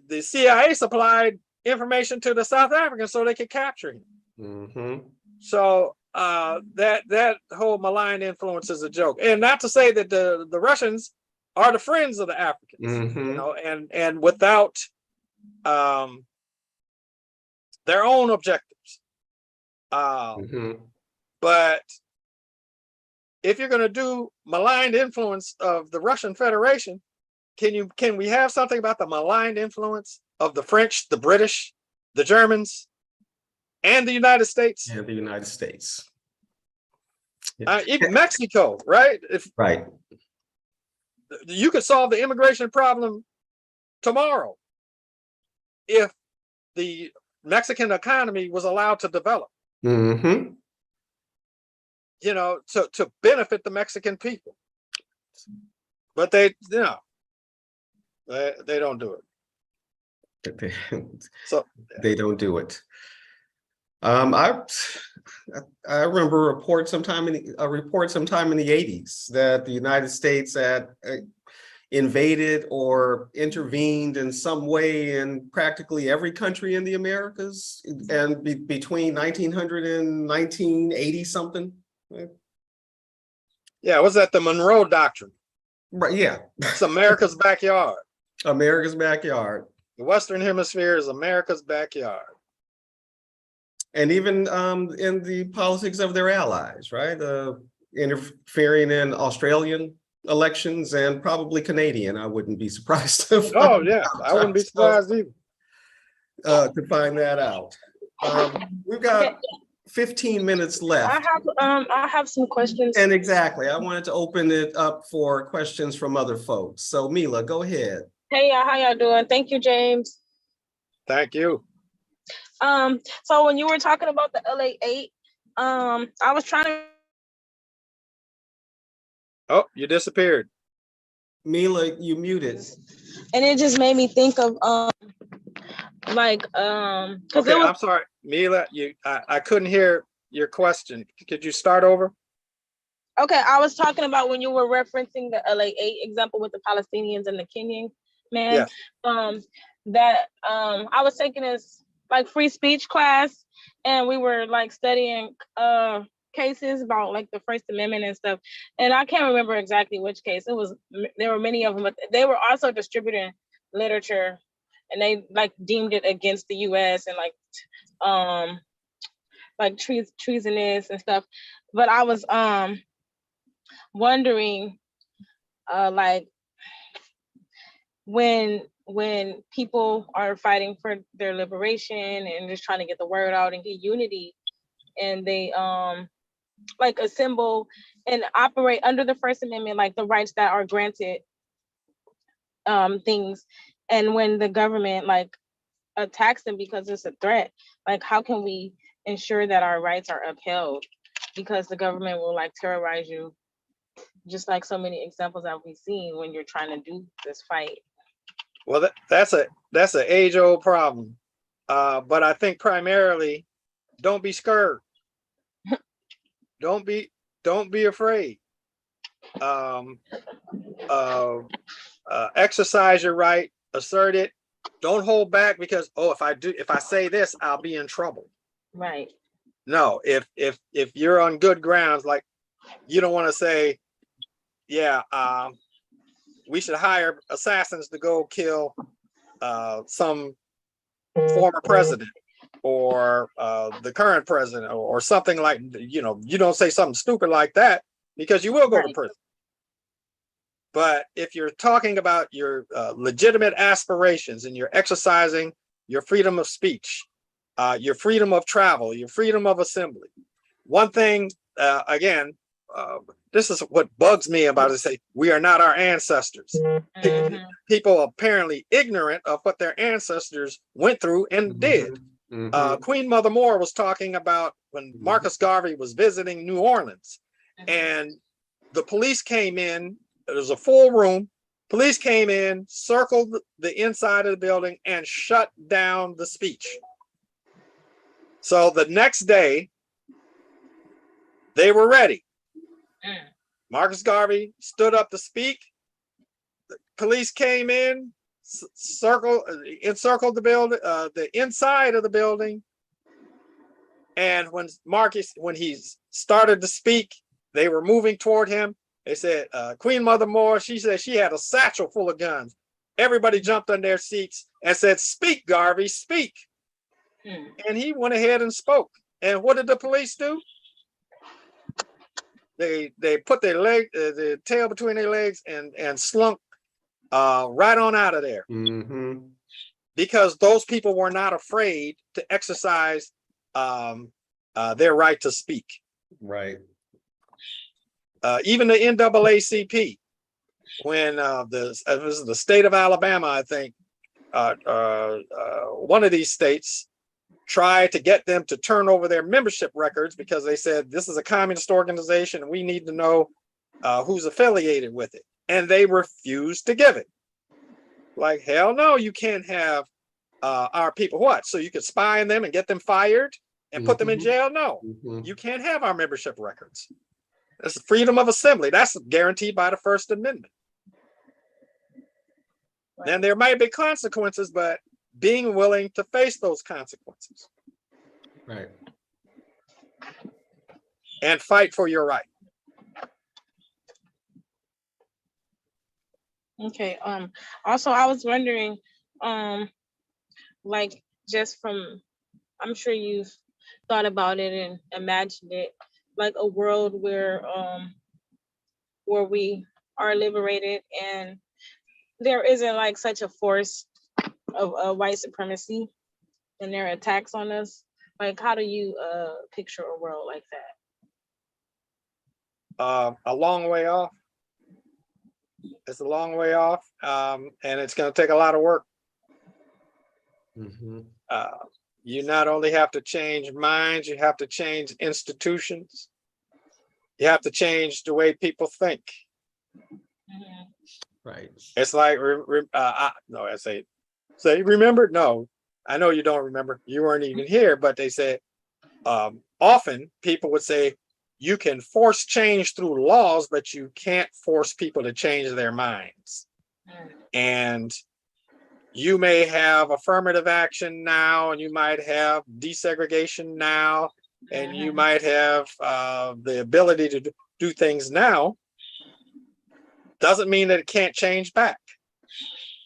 the CIA supplied information to the South Africans so they could capture him. mhm, So that whole malign influence is a joke. And not to say that the Russians are the friends of the Africans, mhm, and without their own objectives. mhm. But if you're going to do maligned influence of the Russian Federation, can we have something about the maligned influence of the French, the British, the Germans, and the United States? And the United States. Yeah. Even Mexico, right? If Right. you could solve the immigration problem tomorrow if the Mexican economy was allowed to develop, Mhm. to benefit the Mexican people. But they don't do it. They, So they don't do it. I remember a report sometime in the 80s that the United States had invaded or intervened in some way in practically every country in the Americas, and between 1900 and 1980 something. yeah, was that the Monroe Doctrine? Right, yeah. It's America's backyard. America's backyard. The Western Hemisphere is America's backyard. And even in the politics of their allies, right? Interfering in Australian elections and probably Canadian. I wouldn't be surprised to Oh yeah, I wouldn't be surprised either. to find that out. We've got 15 minutes left. I have some questions. And exactly, I wanted to open it up for questions from other folks. So Mila, go ahead. Hey y'all, how y'all doing? Thank you, James. Thank you. So when you were talking about the LA8, I was trying to. Oh, you disappeared. Mila, you muted. And it just made me think of okay, I'm sorry, Mila. I couldn't hear your question. Could you start over? Okay, I was talking about when you were referencing the LA8 example with the Palestinians and the Kenyan man. Yes. I was taking this like free speech class, and we were like studying cases about like the First Amendment and stuff. And I can't remember exactly which case it was. There were many of them, but they were also distributing literature, and they like deemed it against the U.S. and like treasonous and stuff. But I was wondering, like when people are fighting for their liberation and just trying to get the word out and get unity, and they like assemble and operate under the First Amendment, like the rights that are granted things, and when the government like attacks them because it's a threat, like how can we ensure that our rights are upheld? Because the government will like terrorize you, just like so many examples that we've seen when you're trying to do this fight. Well, that's an age-old problem. But I think primarily, don't be scared. Don't be afraid. Exercise your right, assert it. Don't hold back because if I say this, I'll be in trouble. Right. No, if you're on good grounds, like you don't want to say, yeah, we should hire assassins to go kill some former president or the current president or something like, you don't say something stupid like that because you will go to prison. But if you're talking about your legitimate aspirations and you're exercising your freedom of speech, your freedom of travel, your freedom of assembly. One thing, again, this is what bugs me about it, say, we are not our ancestors. People apparently ignorant of what their ancestors went through and did. Queen Mother Moore was talking about when Marcus Garvey was visiting New Orleans and the police came in, there was a full room, police came in, circled the inside of the building and shut down the speech. So the next day, they were ready. Marcus Garvey stood up to speak. The police came in, encircled the building, the inside of the building. And when he started to speak, they were moving toward him. They said, Queen Mother Moore, she said she had a satchel full of guns. Everybody jumped on their seats and said, "Speak, Garvey, speak." And he went ahead and spoke. And what did the police do? They put their their tail between their legs and slunk right on out of there. Because those people were not afraid to exercise their right to speak. Right. Even the NAACP, when it was the state of Alabama, I think, one of these states tried to get them to turn over their membership records because they said this is a communist organization and we need to know who's affiliated with it. And they refused to give it. Like, hell no, you can't have our people. What? So you could spy on them and get them fired and put them in jail? No, you can't have our membership records. That's freedom of assembly. That's guaranteed by the First Amendment. And there might be consequences, but being willing to face those consequences. Right. And fight for your right. Okay. Also, I was wondering, like, just from, I'm sure you've thought about it and imagined it, like a world where we are liberated and there isn't like such a force of white supremacy and their attacks on us. Like, how do you picture a world like that? A long way off. It's a long way off, and it's going to take a lot of work. You not only have to change minds, you have to change institutions. You have to change the way people think. Right. It's like, no, I say, remember? No, I know you don't remember. You weren't even here, but they said, often people would say, you can force change through laws, but you can't force people to change their minds. And you may have affirmative action now, and you might have desegregation now, and you might have the ability to do things now. Doesn't mean that it can't change back.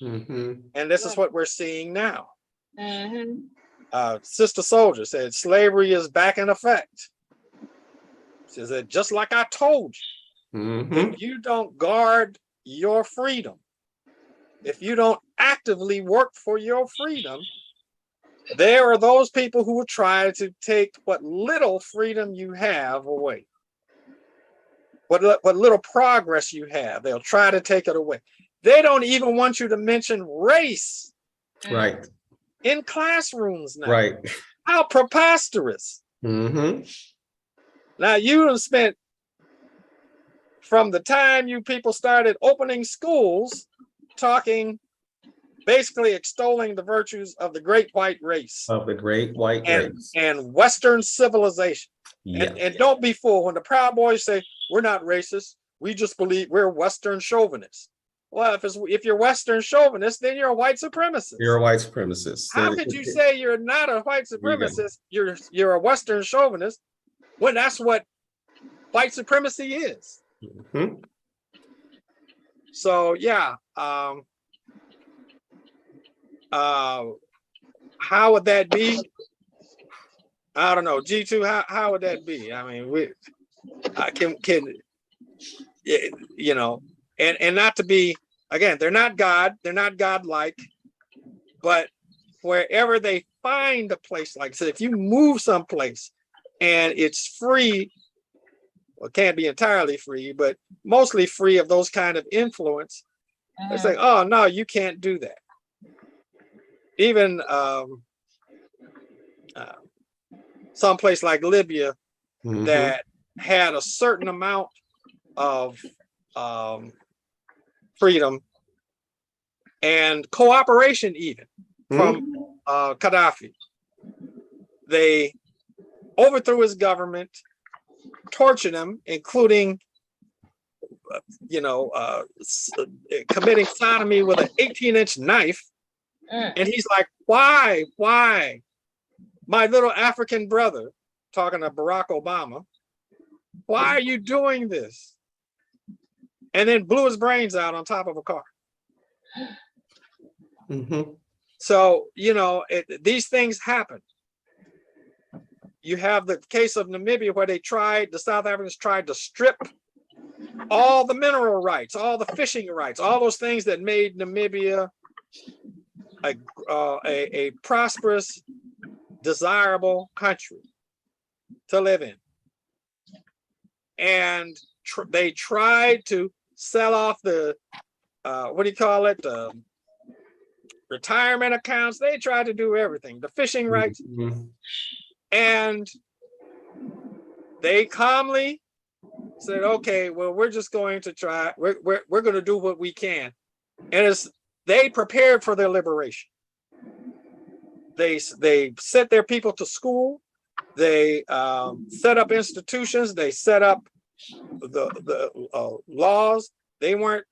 And this is what we're seeing now. Sister Soldier said, slavery is back in effect. She said, just like I told you, if you don't guard your freedom, if you don't actively work for your freedom, there are those people who will try to take what little freedom you have away. What little progress you have, they'll try to take it away. They don't even want you to mention race. Right. In classrooms now. Right. How preposterous. Now you have spent, from the time you people started opening schools, talking, basically extolling the virtues of the great white race. Of the great white race. And Western civilization. Yeah. And don't be fooled when the Proud Boys say, we're not racist. We just believe we're Western chauvinists. Well, if you're Western chauvinist, then you're a white supremacist. You're a white supremacist. How could you say you're not a white There you go. supremacist? You're a Western chauvinist when that's what white supremacy is. Mhm. So yeah, how would that be? I don't know. G2, how would that be? I mean, I can you know, and not to be, again, they're not God, they're not godlike, but wherever they find a place, like I said, if you move someplace and it's free, well, it can't be entirely free, but mostly free of those kind of influence, it's like, oh no, you can't do that. Even someplace like Libya Mhm. that had a certain amount of freedom and cooperation, even from Gaddafi. They overthrew his government, tortured him, including, committing sodomy with an 18-inch knife. And he's like, why? My little African brother, talking to Barack Obama, why are you doing this? And then blew his brains out on top of a car. Mhm. So, these things happen. You have the case of Namibia where the South Africans tried to strip all the mineral rights, all the fishing rights, all those things that made Namibia a prosperous, desirable country to live in. And they tried to sell off the, retirement accounts. They tried to do everything, the fishing rights. Mhm. And they calmly said, okay, well, we're just going to try, we're going to do what we can. And they prepared for their liberation. They sent their people to school. They set up institutions. They set up the laws. They weren't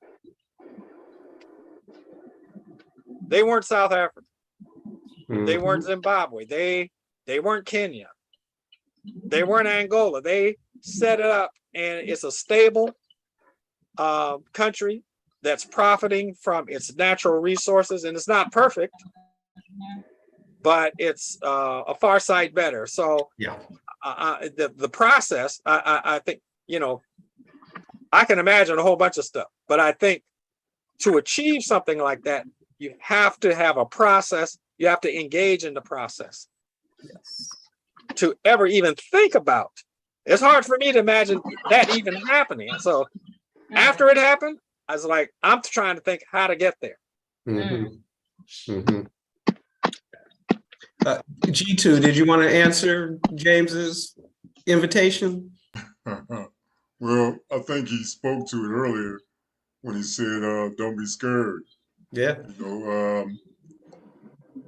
South Africa. They weren't Zimbabwe. They weren't Kenya. They weren't Angola. They set it up, and it's a stable country that's profiting from its natural resources, and it's not perfect, but it's a far sight better. So Yeah. The process, I think, I can imagine a whole bunch of stuff, but I think to achieve something like that, you have to have a process. You have to engage in the process. Yes. To ever even think about. It's hard for me to imagine that even happening. So after it happened, I was like, I'm trying to think how to get there. Mhm. Mhm. G2, did you want to answer James's invitation? Well, I think he spoke to it earlier when he said, don't be scared. Yeah.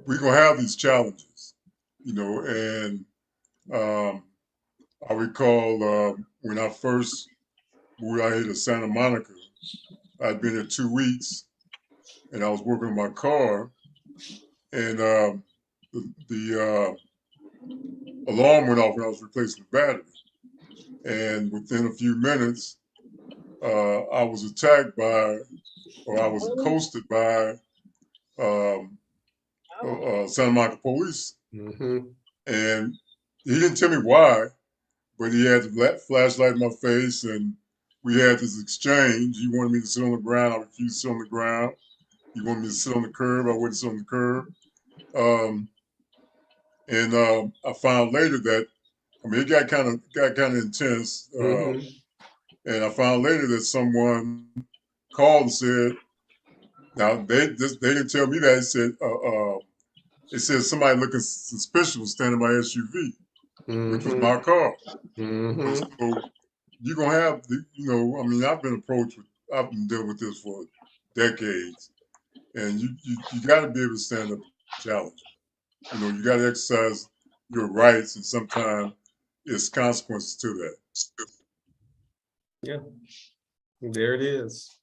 We're going to have these challenges, and I recall when I first moved out here to Santa Monica, I'd been there 2 weeks, and I was working on my car, and the alarm went off when I was replacing the battery. And within a few minutes, I was attacked by, or I was accosted by Santa Monica police. Mhm. And he didn't tell me why, but he had the flashlight in my face, and we had this exchange. He wanted me to sit on the ground. I refused to sit on the ground. He wanted me to sit on the curb. I wouldn't sit on the curb. And I found later that, it got kind of intense. Mhm. And I found later that someone called and said, now they didn't tell me that. They said somebody looking suspicious was standing by SUV, which was my car. Mhm. So you're gonna have I've been dealing with this for decades, and you got to be able to stand up to challenge. You got to exercise your rights, and sometimes it's consequences to that. Yeah. There it is.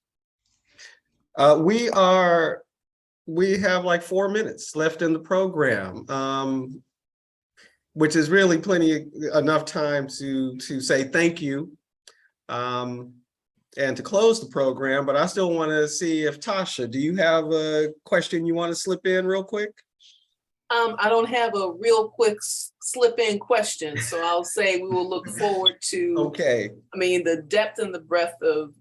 We have like 4 minutes left in the program, which is really enough time to say thank you, and to close the program. But I still want to see if Tasha, do you have a question you want to slip in real quick? I don't have a real quick slip in question, so I'll say we will look forward to. Okay. I mean, the depth and the breadth of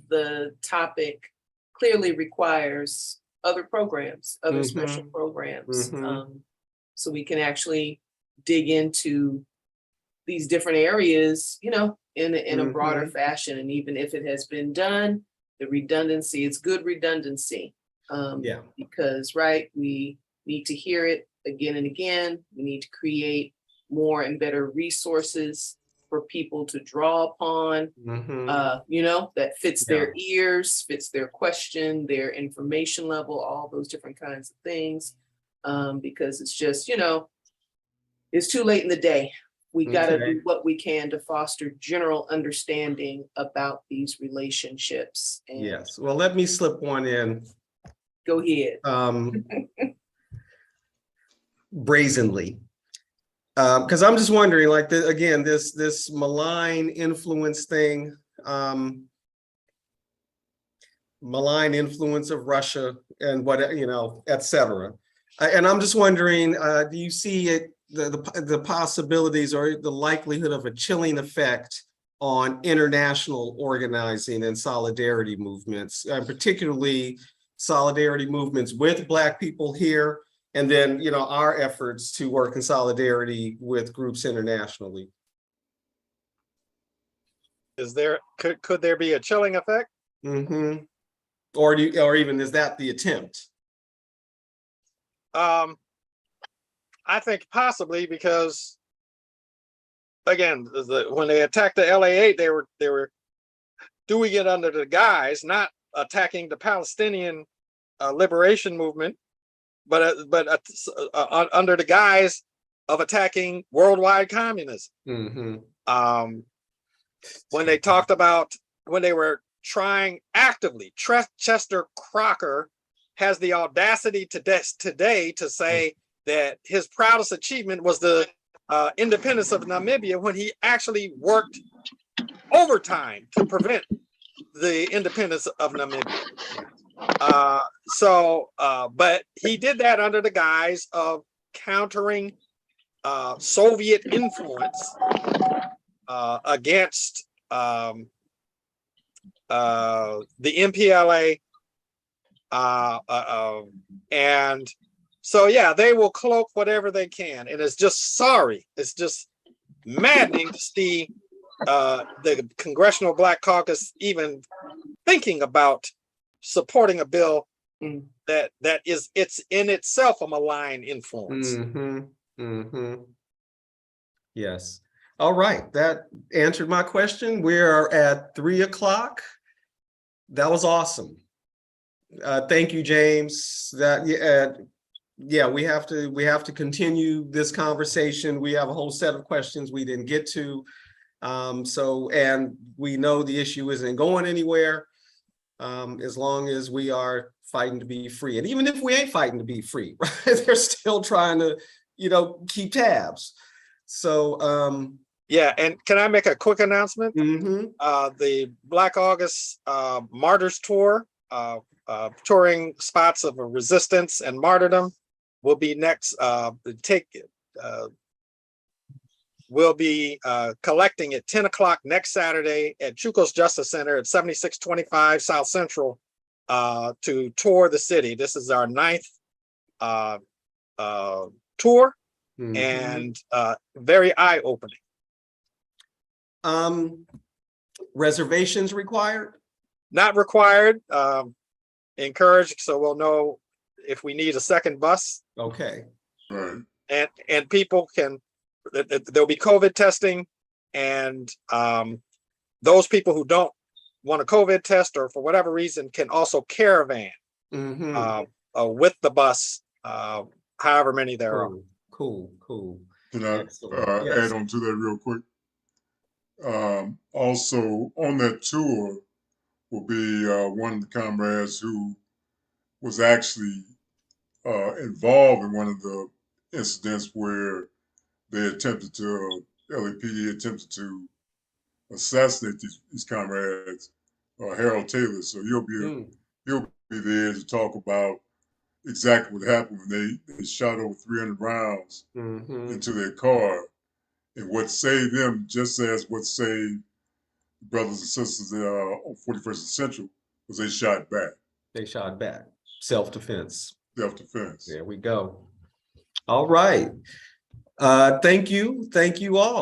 the topic clearly requires other programs, other special programs, so we can actually dig into these different areas, you know, in a broader fashion. And even if it has been done, the redundancy, it's good redundancy. Yeah. Because, right, we need to hear it again and again. We need to create more and better resources for people to draw upon, you know, that fits their ears, fits their question, their information level, all those different kinds of things. Because it's just, you know, it's too late in the day. We gotta do what we can to foster general understanding about these relationships. And yes. Well, let me slip one in. go ahead. Brazenly. Because I'm just wondering, like, again, this malign influence thing, malign influence of Russia and what, you know, et cetera. And I'm just wondering, do you see it, the possibilities or the likelihood of a chilling effect on international organizing and solidarity movements, particularly solidarity movements with Black people here, and then, you know, our efforts to work in solidarity with groups internationally? Is there, could there be a chilling effect? Or even is that the attempt? I think possibly, because again, when they attacked the LA8, they were doing it under the guise, not attacking the Palestinian liberation movement, but under the guise of attacking worldwide communism. When they talked about, when they were trying actively, Chester Crocker has the audacity today to say that his proudest achievement was the independence of Namibia, when he actually worked overtime to prevent the independence of Namibia. But he did that under the guise of countering Soviet influence against the MPLA. And so, yeah, they will cloak whatever they can. And it's just sorry. It's just maddening to see the Congressional Black Caucus even thinking about supporting a bill that it's in itself a malign influence. Yes. All right. That answered my question. We are at 3 o'clock. That was awesome. Thank you, James. Yeah, we have to continue this conversation. We have a whole set of questions we didn't get to. And we know the issue isn't going anywhere as long as we are fighting to be free. And even if we ain't fighting to be free, right, they're still trying to, you know, keep tabs. So yeah, and can I make a quick announcement? The Black August Martyrs Tour, touring spots of resistance and martyrdom, will be next. We'll be collecting at 10 o'clock next Saturday at Chucos Justice Center at 7625 South Central to tour the city. This is our 9th tour, and very eye-opening. Reservations required? Not required. Encouraged, so we'll know if we need a second bus. Okay. Right. And people can, there'll be COVID testing, and those people who don't want a COVID test or for whatever reason can also caravan with the bus, however many there are. Cool. Can I add on to that real quick? Also on that tour, will be one of the comrades who was actually involved in one of the incidents where they attempted to, LAPD attempted to assassinate these comrades, Harold Taylor. So he'll be there to talk about exactly what happened when they shot over 300 rounds into their car, and what saved them, just as what saved brothers and sisters on 41st and Central, was they shot back. They shot back. Self-defense. Self-defense. There we go. All right. Thank you all.